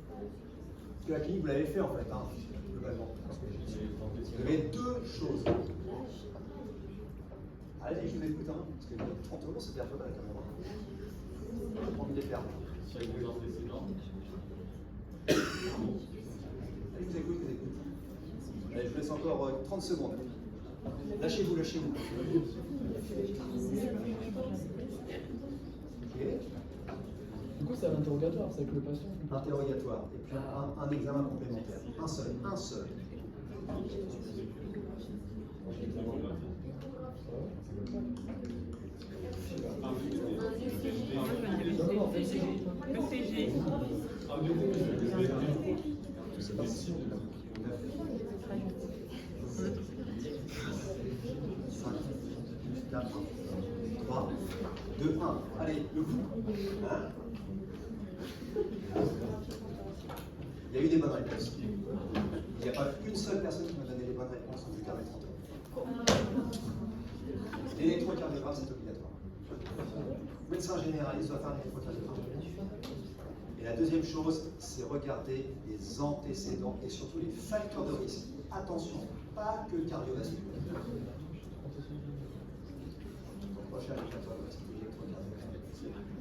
Parce que la clinique, vous l'avez fait en fait, hein, globalement. Vous avez deux choses. Allez, je vous écoute, hein, parce que 30 €, c'est un peu mal quand même. J'ai pas envie de les perdre. Sur les deux antécédents. Allez, je vous écoute, Allez, je vous laisse encore 30 secondes. Lâchez-vous, lâchez-vous. Ok. Du coup, c'est un interrogatoire, c'est avec le patient. Interrogatoire. Et puis un examen complémentaire. Un seul. C'est pas sûr. 5, 4, 3, 2, 1. Allez, le coup. Hein? Il y a eu des bonnes réponses. Il n'y a pas une seule personne qui m'a donné les bonnes réponses en bulletin des 30 €. L'électrocardiogramme, c'est obligatoire. Le médecin généraliste doit faire un électrocardiogramme. Et la deuxième chose, c'est regarder les antécédents et surtout les facteurs de risque. Attention, pas que cardiovasculaire.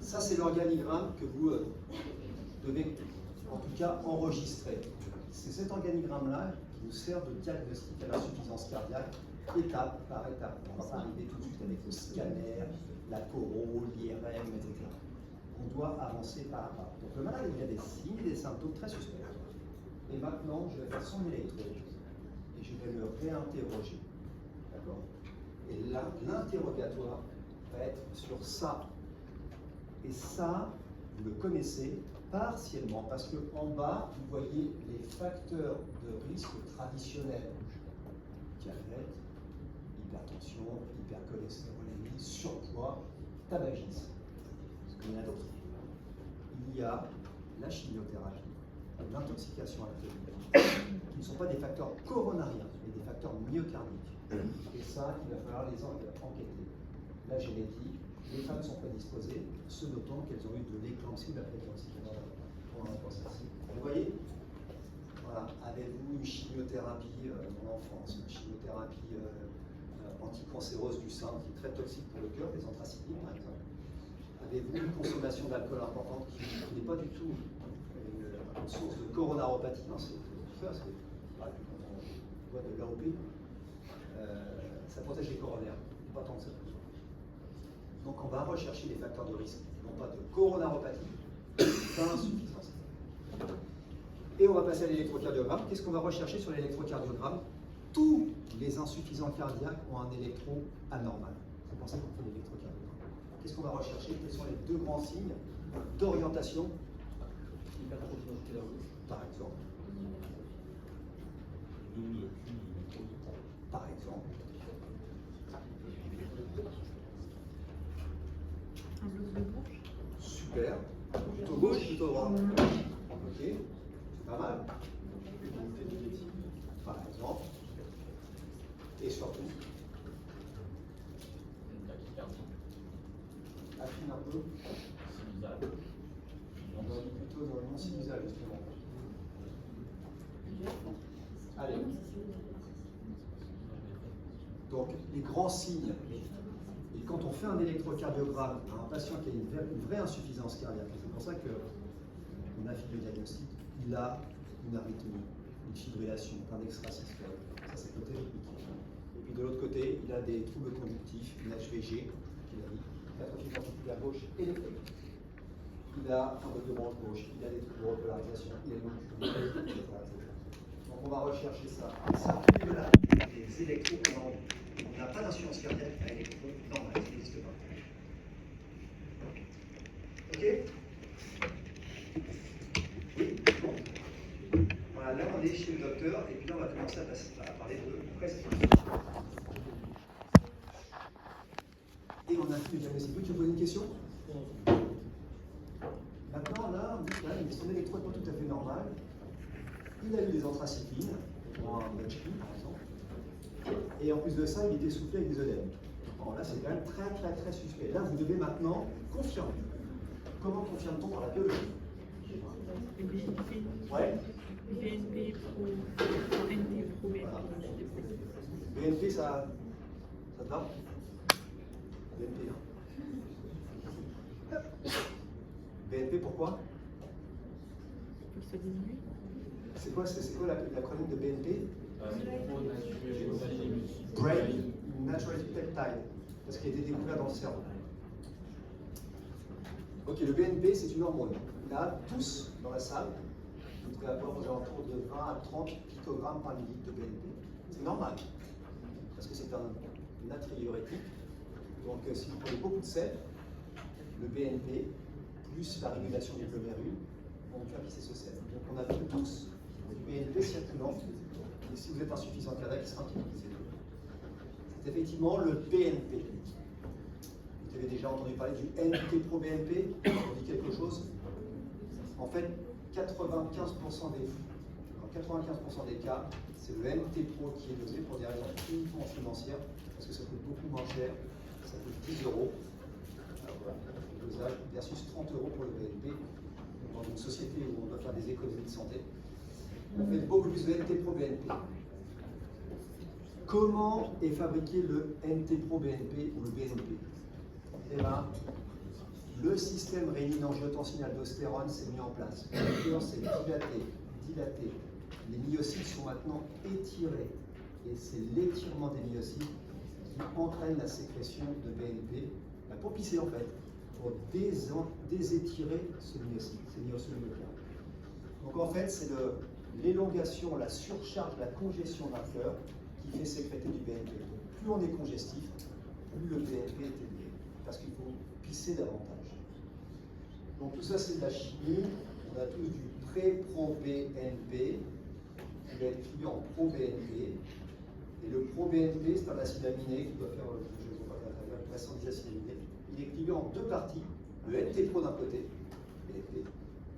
Ça, c'est l'organigramme que vous devez, en tout cas, enregistrer. C'est cet organigramme-là qui nous sert de diagnostic à l'insuffisance cardiaque, étape par étape. On ne va pas arriver tout de suite avec le scanner, la coro, l'IRM, etc. On doit avancer pas à pas. Donc le malade, il y a des signes et des symptômes très suspects. Et maintenant, je vais faire son électro et je vais le réinterroger. D'accord? Et là, l'interrogatoire va être sur ça. Et ça, vous le connaissez partiellement, parce qu'en bas, vous voyez les facteurs de risque traditionnels. Diabète, hypertension, hypercholestérolémie, surpoids, tabagisme. Parce qu'il y en a d'autres. Il y a la chimiothérapie, l'intoxication à la télé, qui ne sont pas des facteurs coronariens, mais des facteurs myocardiques. Et ça, il va falloir les enquêter. Là, je l'ai dit, les femmes sont prédisposées, ce d'autant qu'elles ont eu de l'éclampsie ou de la préclampsie. Vous voyez, voilà, avez-vous une chimiothérapie dans l'enfance, une chimiothérapie anticancéreuse du sein qui est très toxique pour le cœur, les anthracyclines par exemple? Avez-vous une consommation d'alcool importante qui n'est pas du tout une source de coronaropathie? Non, c'est ça, c'est quand on boit de l'AOP, ça protège les coronaires, pas tant que ça. Donc on va rechercher les facteurs de risque, non pas de coronaropathie, d'insuffisance. Et on va passer à l'électrocardiogramme. Qu'est-ce qu'on va rechercher sur l'électrocardiogramme? Tous les insuffisants cardiaques ont un électro anormal. C'est pour ça qu'on fait l'électrocardiogramme. Qu'est-ce qu'on va rechercher? Quels sont les deux grands signes d'orientation? Par exemple. Par exemple. Un bloc de bouche. Super. Plutôt gauche, plutôt droit. Ok. C'est pas mal. Par exemple. Et surtout. peu. On va aller plutôt dans le non-sinusal, justement. Allez. Donc, les grands signes. Et quand on fait un électrocardiogramme à un patient qui a une vraie insuffisance cardiaque, c'est pour ça qu'on a fait le diagnostic, il a une arythmie, une fibrillation, un extrasystole. Ça, c'est le côté rythmique. Et puis de l'autre côté, il a des troubles conductifs, une HVG, qu'il a dit, l'atrophie ventriculaire gauche et les feuilles. Il a un règlement gauche, il a des troubles de repolarisation, il a une etc. Donc on va rechercher ça. Ça, là, les électros qu'on a envie. On n'a pas d'insuffisance cardiaque à électro normale, ça n'existe pas. Ok? Oui, bon. Voilà, là on est chez le docteur, et puis là on va commencer à parler de prescription. Et on a fait le diagnostic. Tu veux poser une question? Maintenant, là, son électro n'est pas tout à fait normal. Il a eu des anthracyclines, pour un Hodgkin par exemple. Et en plus de ça, il était soufflé avec des œdèmes. Bon, là, c'est quand même très suspect. Là, vous devez maintenant confirmer. Comment confirme-t-on par la biologie? Ouais. BNP pro Voilà. BNP, ça te va? BNP, hein. BNP, pourquoi? Pour se diminuer. C'est quoi l'acronyme de BNP? Brain Brain Natural Peptide, parce qu'il a été découvert dans le cerveau. Ok, le BNP, c'est une hormone. Là, tous dans la salle, vous devez avoir aux alentours de 20 à 30 picogrammes par millilitre de BNP. C'est normal, parce que c'est un natriurétique. Donc, si vous prenez beaucoup de sel, le BNP, plus la régulation du glomérule, vont faire pisser ce sel. Donc, on a tous du BNP circulant. Et si vous êtes insuffisant cardiaque, il sera utilisé. C'est effectivement le BNP. Vous avez déjà entendu parler du NT-proBNP, ça vous dit quelque chose? En fait, 95% des cas, c'est le NT-pro qui est dosé pour des raisons uniquement financières, parce que ça coûte beaucoup moins cher, ça coûte 10 €. Alors voilà, le dosage versus 30 € pour le BNP. Dans une société où on doit faire des économies de santé, on fait beaucoup plus de NT-proBNP. Comment est fabriqué le NT-proBNP ou le BNP? Eh bien, le système rénine-angiotensin-aldostérone s'est mis en place. Le cœur s'est dilaté. Les myocytes sont maintenant étirés. Et c'est l'étirement des myocytes qui entraîne la sécrétion de BNP, pour pisser en fait, pour désétirer ce myocyte, ces myocytes nucléaires. Donc en fait, c'est l'élongation, la surcharge, la congestion d'un cœur qui fait sécréter du BNP. Donc, plus on est congestif, plus le BNP est élevé, parce qu'il faut pisser davantage. Donc tout ça, c'est de la chimie. On a tous du pré-pro-BNP, qui va être écrit en pro-BNP. Et le pro-BNP, c'est un acide aminé qui doit faire, je ne sais pas, la pression des acides aminés. Il est écrit en deux parties, le NT-pro d'un côté, BNP,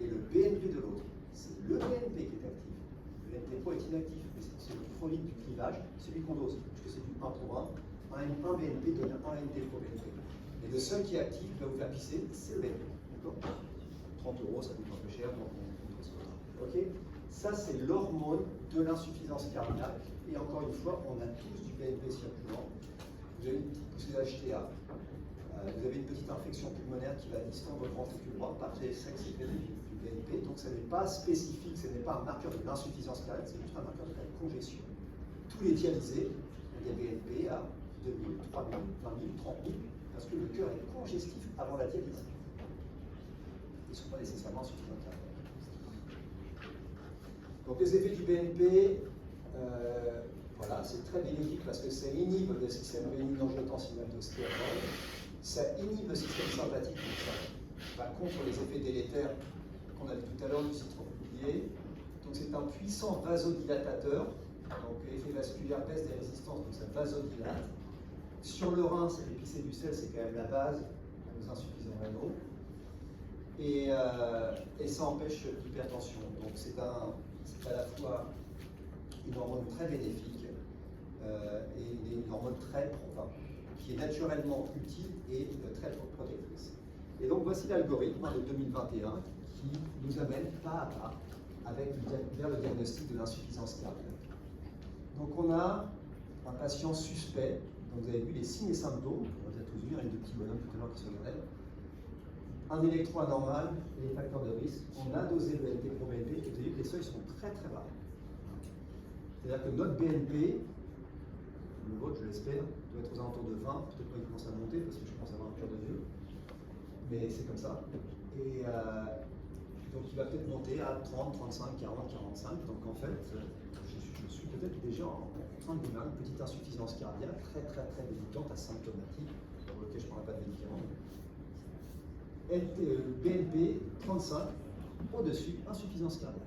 et le BNP de l'autre. C'est le BNP qui est actif. Le NT-pro est inactif, mais c'est le produit du clivage, celui qu'on dose, puisque c'est du 1 pour 1. Un BNP donne un NT-pro BNP. Et le seul qui est actif, qui va vous faire pisser, c'est le BNP. D'accord ? 30 €, ça coûte un peu cher, donc on ok ? Ça, c'est l'hormone de l'insuffisance cardiaque. Et encore une fois, on a tous du BNP circulant. Vous avez une petite poussée d'HTA. Vous avez une petite infection pulmonaire qui va distendre votre ventricule droit, pas très sécrété du BNP. Donc, ce n'est pas spécifique, ce n'est pas un marqueur de l'insuffisance cardiaque, c'est juste un marqueur de la congestion. Tous les dialysés ont des BNP à 2000, 3000, 20 000, 30 000, parce que le cœur est congestif avant la dialyse. Ils ne sont pas nécessairement suffisants cardiaques. Donc les effets du BNP, voilà, c'est très bénéfique parce que ça inhibe le système rénine-angiotensin-aldostérone, ça inhibe le système sympathique, donc ça va contre les effets délétères qu'on a vu tout à l'heure du citron oublié. Donc c'est un puissant vasodilatateur, donc l'effet vasculaire baisse des résistances, donc ça vasodilate. Sur le rein, c'est l'épicé du sel, c'est quand même la base aux insuffisants rénaux. Et ça empêche l'hypertension. Donc c'est à la fois une hormone très bénéfique et une hormone qui est naturellement utile et très protectrice. Et donc voici l'algorithme de 2021 qui nous amène pas à pas vers le diagnostic de l'insuffisance cardiaque. Donc on a un patient suspect, donc vous avez vu les signes et symptômes, on les a tous vus, il y a deux petits bonhommes tout à l'heure qui se regardaient. Un électro anormal et les facteurs de risque. On a dosé le BNP pro BNP et vous avez vu que les seuils sont très très bas. C'est-à-dire que notre BNP, le vôtre je l'espère, doit être aux alentours de 20, peut-être pas il commence à monter parce que je pense avoir un cœur de vieux, mais c'est comme ça. Et donc il va peut-être monter à 30, 35, 40, 45. Donc en fait, je suis peut-être déjà en train de démarrer une petite insuffisance cardiaque très très très débutante, asymptomatique, pour lequel je ne prendrai pas de médicaments. BNP 35, au-dessus, insuffisance cardiaque.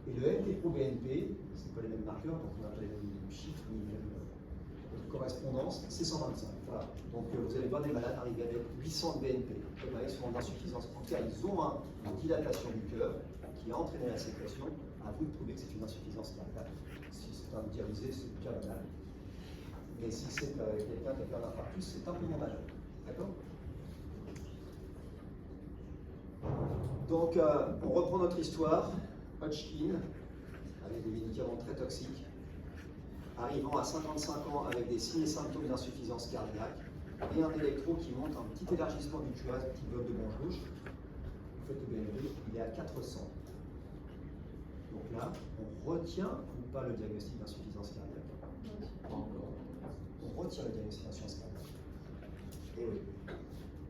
Et le LT pro BNP, ce n'est pas les mêmes marqueurs, donc on n'a pas les mêmes chiffres ni les mêmes correspondances, c'est 125. Voilà. Donc vous allez voir des malades arriver avec 800 de BNP. Ils sont en insuffisance entière, ils ont une dilatation du cœur qui a entraîné la sécrétion. À vous de prouver que c'est une insuffisance cardiaque. Si c'est un dialysé, c'est bien banal. Mais si c'est quelqu'un qui a fait un infarctus, c'est un peu moins banal. D'accord? Donc, on reprend notre histoire. Hodgkin, avec des médicaments très toxiques, arrivant à 55 ans avec des signes et symptômes d'insuffisance cardiaque, et un électro qui montre un petit élargissement du QRS, un petit bloc de manche gauche. En fait, le BNP, il est à 400. Donc là, on retient ou pas le diagnostic d'insuffisance cardiaque? On retient le diagnostic d'insuffisance cardiaque. Et oui.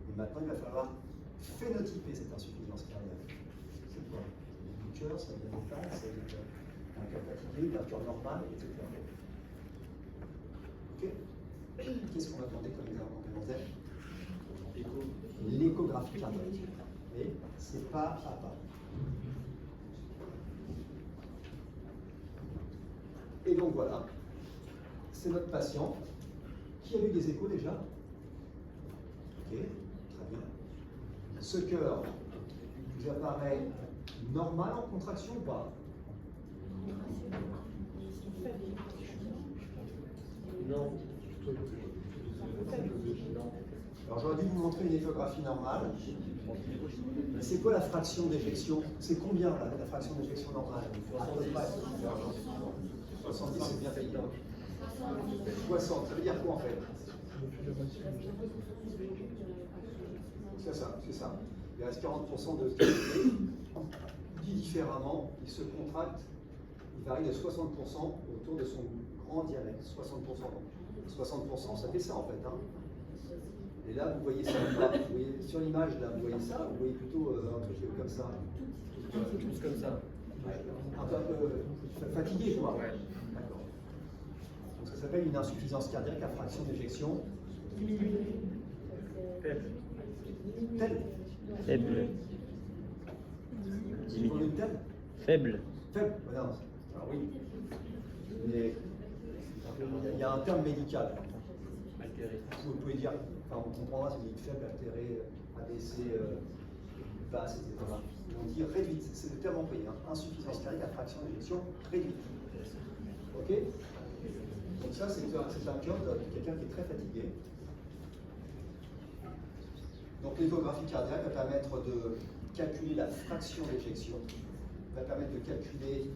Et maintenant, il va falloir phénotyper cette insuffisance cardiaque. C'est quoi? Du cœur, ça vient des tailles, ça vient d'un cœur fatigué, d'un cœur normal, etc. Ok? Qu'est-ce qu'on va demander comme examen complémentaire? L'échographie cardiaque. Et c'est pas à pas. Et donc voilà, c'est notre patient qui a eu des échos déjà. Ok, très bien. Ce cœur vous apparaît normal en contraction ou pas? Non. Alors j'aurais dû vous montrer une échographie normale. C'est quoi la fraction d'éjection? C'est combien la fraction d'éjection normale? À peu près. 70, c'est bien payé. 60, ça veut dire quoi en fait? C'est ça, c'est ça. Il reste 40% de stabilité. Dit différemment, il se contracte, il varie de 60% autour de son grand diamètre. 60%. 60%, ça fait ça en fait. Hein. Et là, vous voyez ça, vous voyez, sur l'image, là, vous voyez ça, vous voyez plutôt un truc comme ça. Tous comme ça. Ouais. Un peu fatigué, quoi. Ouais. D'accord. Donc ça s'appelle une insuffisance cardiaque à fraction d'éjection. Faible. Telle. Faible. C'est pour une telle? Faible. Faible. Voilà. Alors oui. Mais il y a un terme médical. Altéré. Vous pouvez dire, enfin, on comprendra si vous dites faible, altéré, ABC, basse, etc. On dit réduite, c'est le terme employé, hein. Insuffisance cardiaque à fraction d'éjection réduite. Ok? Donc ça, c'est un cœur de quelqu'un qui est très fatigué. Donc l'échographie cardiaque va permettre de calculer la fraction d'éjection, va permettre de calculer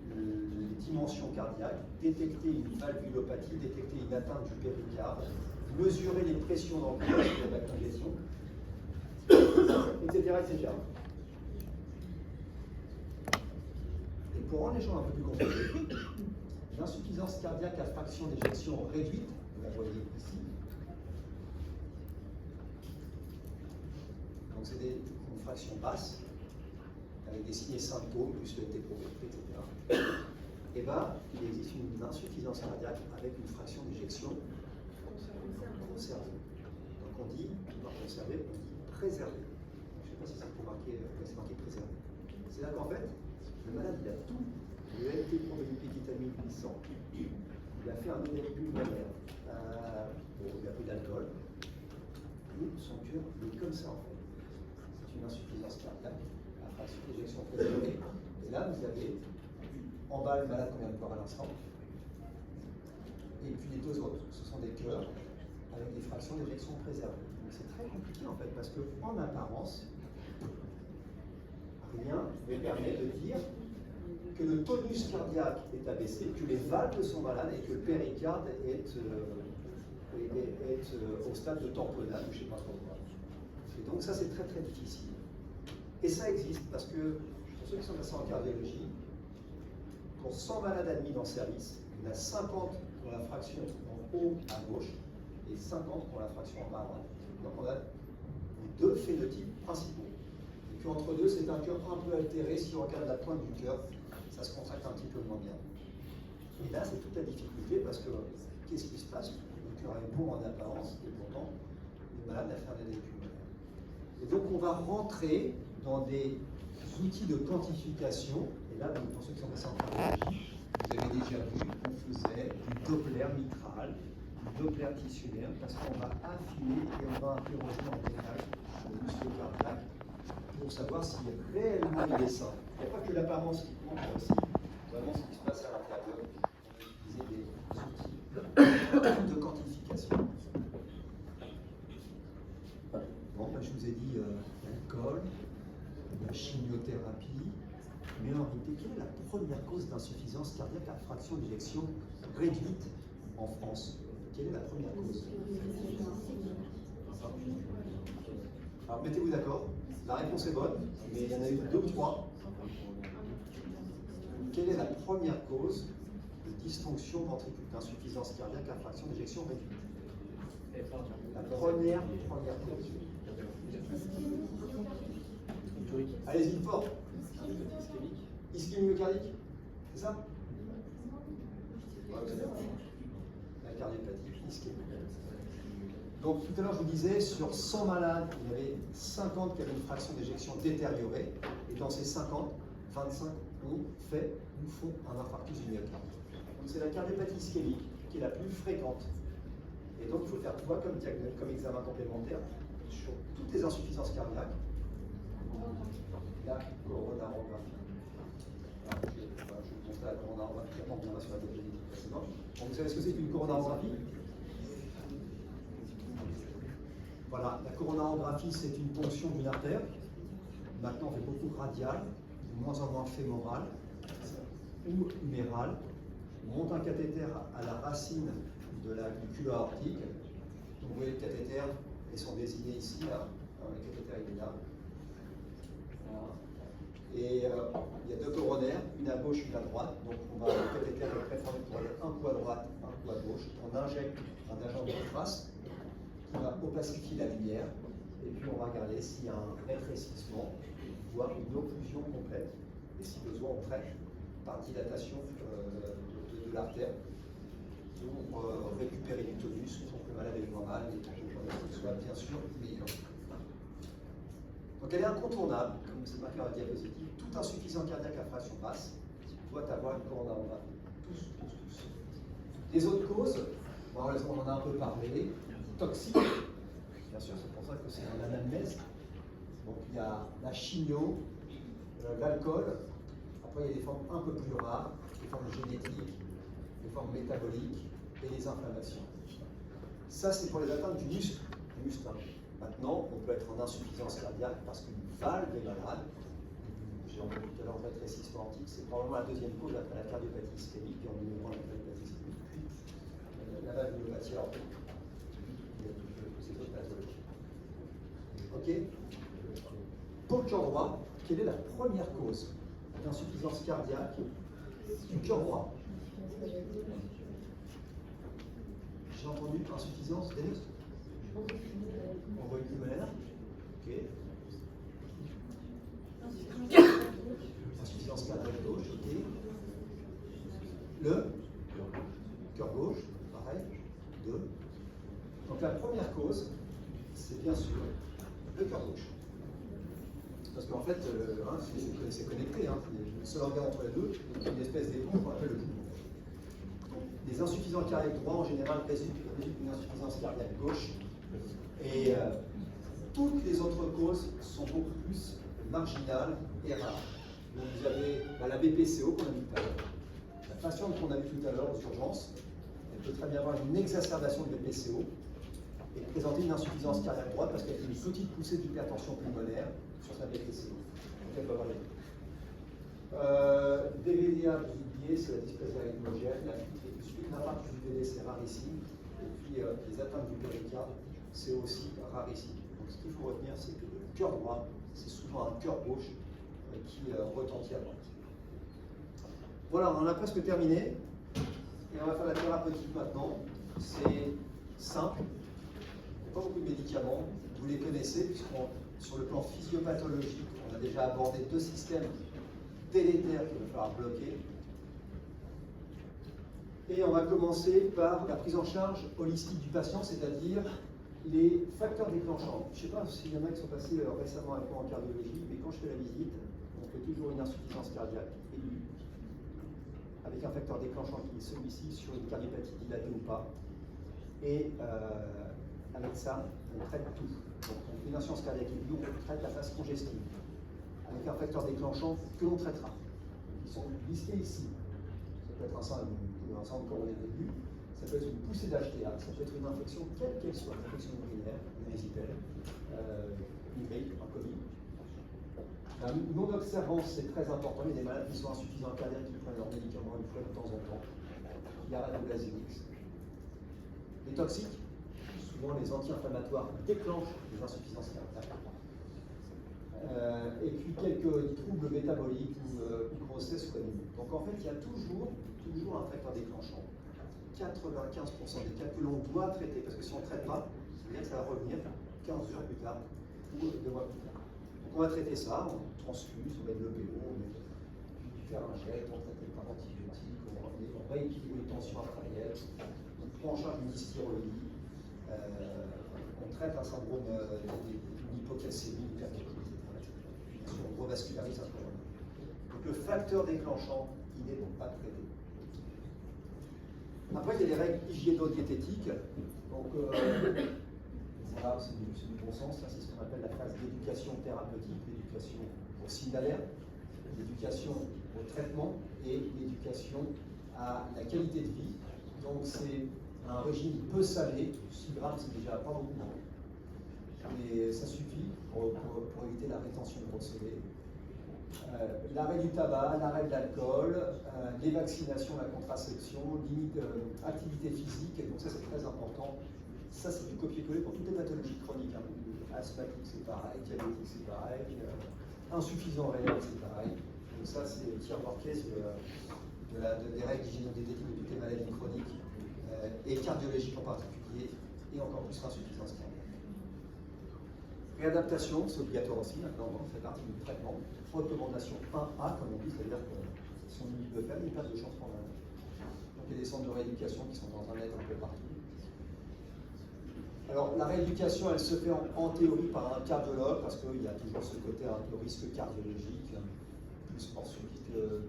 les dimensions cardiaques, détecter une valvulopathie, détecter une atteinte du péricarde, mesurer les pressions dans le cœur, de la congestion, etc., etc. Et pour rendre les choses un peu plus compliquées, l'insuffisance cardiaque à fraction d'éjection réduite, vous la voyez ici. Donc c'est une fraction basse, avec des signes et symptômes, plus le TPOVP, etc. Et bien, il existe une insuffisance cardiaque avec une fraction d'éjection conservée. Donc on dit, pas conserver, on dit préserver. Je ne sais pas si c'est pour marquer, c'est marqué préserver. C'est-à-dire qu'en fait, le malade, il a tout. Le LT provénique kétamine 800. Il a fait un ODL pulmonaire. Il a pris d'alcool. Et son cœur, il est comme ça en fait. C'est une insuffisance cardiaque à fraction d'éjection préservée. Et là, vous avez en bas le malade qu'on vient de voir à l'instant. Et puis les deux autres, ce sont des cœurs avec des fractions d'éjection préservées. C'est très compliqué en fait, parce qu'en apparence, rien ne permet de dire que le tonus cardiaque est abaissé, que les valves sont malades et que le péricarde est au stade de tamponnade, je ne sais pas trop quoi. Et donc ça c'est très très difficile. Et ça existe parce que, pour ceux qui sont passés en cardiologie, pour 100 malades admis dans le service, il y en a 50 pour la fraction en haut à gauche et 50 pour la fraction en bas à droite. Donc on a les deux phénotypes principaux. Et qu'entre deux, c'est un cœur un peu altéré. Si on regarde la pointe du cœur, ça se contracte un petit peu moins bien. Et là, c'est toute la difficulté parce que qu'est-ce qui se passe? Le cœur est bon en apparence et pourtant, le malade a fait un ADQ. Et donc, on va rentrer dans des outils de quantification. Et là, pour ceux qui sont passés en cardiologie, vous avez déjà vu qu'on faisait du Doppler mitral, du Doppler tissulaire, parce qu'on va affiner et on va interroger en détail le muscle cardiaque pour savoir si réellement il est sain. Il n'y a pas que l'apparence qui compte, mais aussi vraiment ce qui se passe à l'intérieur. On va utiliser des outils de quantification. Bon, ben, je vous ai dit l'alcool, la chimiothérapie, mais en réalité, quelle est la première cause d'insuffisance cardiaque à fraction d'éjection réduite en France? Quelle est la première cause? Alors mettez-vous d'accord, la réponse est bonne, mais il y en a eu 2 ou 3. Quelle est la première cause de dysfonction ventriculaire, d'insuffisance cardiaque à fraction d'éjection réduite? La première cause. Allez-y fort. Ischémie myocardique, c'est ça? La cardiopathie ischémique. Donc tout à l'heure je vous disais, sur 100 malades, il y avait 50 qui avaient une fraction d'éjection détériorée, et dans ces 50, 25 ont fait ou font un infarctus du myocarde. Donc c'est la cardiopathie ischémique qui est la plus fréquente. Et donc il faut faire quoi comme diagnostic, comme examen complémentaire sur toutes les insuffisances cardiaques? La coronarographie. Je vous montre la coronarographie, on reviendra sur la diapositive précédente. Donc, vous savez ce que c'est qu'une coronarographie? Voilà, la coronarographie, c'est une ponction d'une artère. Maintenant, on fait beaucoup radiale, de moins en moins fémorale ou humérale. On monte un cathéter à la racine du culot aortique. Donc, vous voyez le cathéter, ils sont désignés ici, là. Alors, le cathéter, il est là. Voilà. Et il y a 2 coronaires, une à gauche, une à droite. Donc on va le cathéter est préformé pour aller un coup à droite, un coup à gauche. On injecte un agent de surface qui va opacifier la lumière. Et puis on va regarder s'il y a un rétrécissement, voire une occlusion complète. Et si besoin, on traite par dilatation de l'artère pour récupérer du tonus, pour que le malade ait moins mal et pour que le pronostic soit bien sûr meilleur. Donc elle est incontournable, comme c'est marqué dans la diapositive. Tout insuffisant cardiaque à fraction basse doit avoir une coronarographie. Tous. Les autres causes, bon, on en a un peu parlé, toxiques, bien sûr, c'est pour ça que c'est un anamnèse. Donc il y a la chimio, l'alcool, après il y a des formes un peu plus rares, des formes génétiques, des formes métaboliques et les inflammations. Ça c'est pour les atteintes du muscle. Maintenant, on peut être en insuffisance cardiaque parce qu'une valve est malade. J'ai entendu tout à l'heure rétrécissement aortique, c'est probablement la deuxième cause après la cardiopathie ischémique, et en numéro 1 la cardiopathie ischémique, puis la valvulopathie aortique. Il y a toutes ces autres pathologies. Ok? Pour le cœur droit, quelle est la première cause d'insuffisance cardiaque du cœur droit? J'ai entendu insuffisance veineuse. Envoyé pulmonaire. Ok. Insuffisance cardiaque gauche. Ok. Le cœur gauche. Pareil. 2. Donc la première cause, c'est bien sûr le cœur gauche. Parce qu'en fait, c'est connecté. Hein. Le seul organe entre les deux, une espèce d'éponge qu'on appelle le poumon. Les insuffisants cardiaques droits en général résultent d'une insuffisance cardiaque gauche. Et toutes les autres causes sont beaucoup plus marginales et rares. Donc vous avez la BPCO qu'on a vu tout à l'heure. La patiente qu'on a vu tout à l'heure aux urgences, elle peut très bien avoir une exacerbation de BPCO. et présenter une insuffisance cardiaque droite parce qu'elle a une petite poussée d'hypertension pulmonaire sur sa BTC. Donc elle va avoir les DVDA, vous oubliez, c'est la dysplasie rythmogène, la suite l'infarctus du VD, c'est rarissime, et puis les atteintes du péricarde, c'est aussi rarissime. Donc ce qu'il faut retenir, c'est que le cœur droit, c'est souvent un cœur gauche qui retentit à droite. Voilà, on en a presque terminé. Et on va faire la thérapeutique maintenant. C'est simple. Il n'y a pas beaucoup de médicaments. Vous les connaissez, puisqu'on, sur le plan physiopathologique, on a déjà abordé 2 systèmes délétères qu'il va falloir bloquer. Et on va commencer par la prise en charge holistique du patient, c'est-à-dire les facteurs déclenchants. Je ne sais pas s'il y en a qui sont passés récemment avec moi en cardiologie, mais quand je fais la visite, on fait toujours une insuffisance cardiaque aiguë, avec un facteur déclenchant qui est celui-ci sur une cardiopathie dilatée ou pas. Et avec ça, on traite tout. Donc on fait une insuffisance cardiaque aiguë, on traite la phase congestive, avec un facteur déclenchant que l'on traitera. Ils sont listés ici. Ça peut être un sang coroné aigu, ça peut être une poussée d'HTA, ça peut être une infection quelle qu'elle soit, une infection urinaire, une résipelle, une grippe, un Covid. La non-observance, c'est très important. Il y a des malades qui sont insuffisants cardiaques qui prennent leurs médicaments une fois de temps en temps. Il y a la Blasélix. Les toxiques, souvent les anti-inflammatoires déclenchent des insuffisances cardiaques. Et puis quelques troubles métaboliques ou grossesse ou anémie. Donc en fait, il y a toujours un facteur déclenchant. 95% des cas que l'on doit traiter, parce que si on ne traite pas, ça veut dire que ça va revenir 15 jours plus tard ou 2 mois plus tard. Donc on va traiter ça, on transfuse, on met de l'EPO, on met du pharyngète, on traite par antibiotiques, on rééquilibre les tensions artérielles, on prend en charge une dysthyrollie, on traite un syndrome d'une hypocalcémie, hypercalcémie, etc. On revascularise un problème. Donc le facteur déclenchant, il n'est donc pas traité. Après, il y a les règles hygiéno-diététiques. Donc, voilà, c'est du bon sens. C'est ce qu'on appelle la phase d'éducation thérapeutique, l'éducation au signe d'alerte, l'éducation au traitement et l'éducation à la qualité de vie. Donc, c'est un régime peu salé. 6 grammes, c'est déjà pas beaucoup. Mais ça suffit pour éviter la rétention de procédés. L'arrêt du tabac, l'arrêt de l'alcool, les vaccinations, la contraception, limite activité physique, donc ça c'est très important. Ça c'est du copier-coller pour toutes les pathologies chroniques. Hein. Asthmatique c'est pareil, diabétique c'est pareil, insuffisant rénal c'est pareil. Donc ça c'est le tir d'orchestre des règles hygiéno-diététiques de toutes les maladies chroniques et cardiologiques en particulier, et encore plus l'insuffisance cardiaque. Réadaptation, c'est obligatoire aussi, maintenant on fait partie du traitement. Recommandation 1A, comme on dit, c'est-à-dire que si on limite de faire, il y a une place de chance pour malade. Donc il y a des centres de rééducation qui sont en train d'être un peu partout. Alors la rééducation, elle se fait en théorie par un cardiologue, parce qu'il y a toujours ce côté un peu risque cardiologique, plus poursuivi que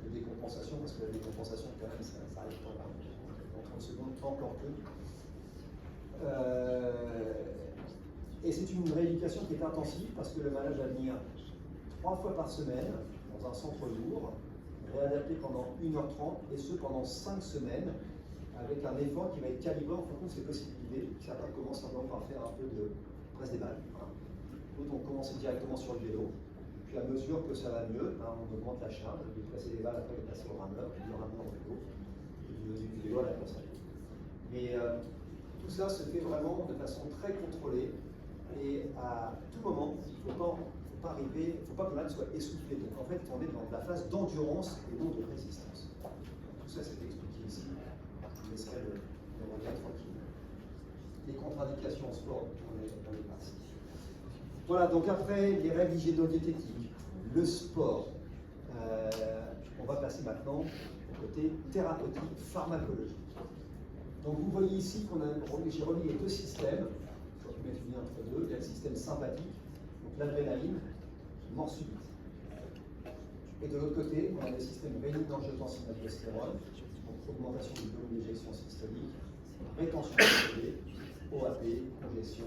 décompensation, parce que la décompensation, quand même, ça arrive pas en 30 secondes, encore peu. Et c'est une rééducation qui est intensive, parce que le malade va venir 3 fois par semaine dans un centre lourd, réadapté pendant 1h30, et ce pendant 5 semaines, avec un effort qui va être calibré en fonction de ses possibilités. Certains commencent simplement par faire un peu de presse des balles. Hein. D'autres ont commencé directement sur le vélo. Puis à mesure que ça va mieux, hein, on augmente la charge, de presser des balles, après de passer au rameur, puis du rameur au vélo, et du vélo à la course à pied. Mais tout ça se fait vraiment de façon très contrôlée, et à tout moment, il ne faut pas arriver, il ne faut pas que le malade soit essoufflé. Donc en fait, on est dans la phase d'endurance et non de résistance. Tout ça, c'est expliqué ici. Je laisserai le regard tranquille. Les contre-indications en sport, on les passe. Voilà, donc après les règles hygiéno-diététiques, le sport, on va passer maintenant au côté thérapeutique, pharmacologique. Donc vous voyez ici qu'on a, j'ai remis les 2 systèmes. Je vais mettre une entre deux. Il y a le système sympathique, donc l'adrénaline, mort subite. Et de l'autre côté, on a le système rénine-angiotensine-aldostérone, donc augmentation du volume d'éjection systolique, rétention de OAP, congestion,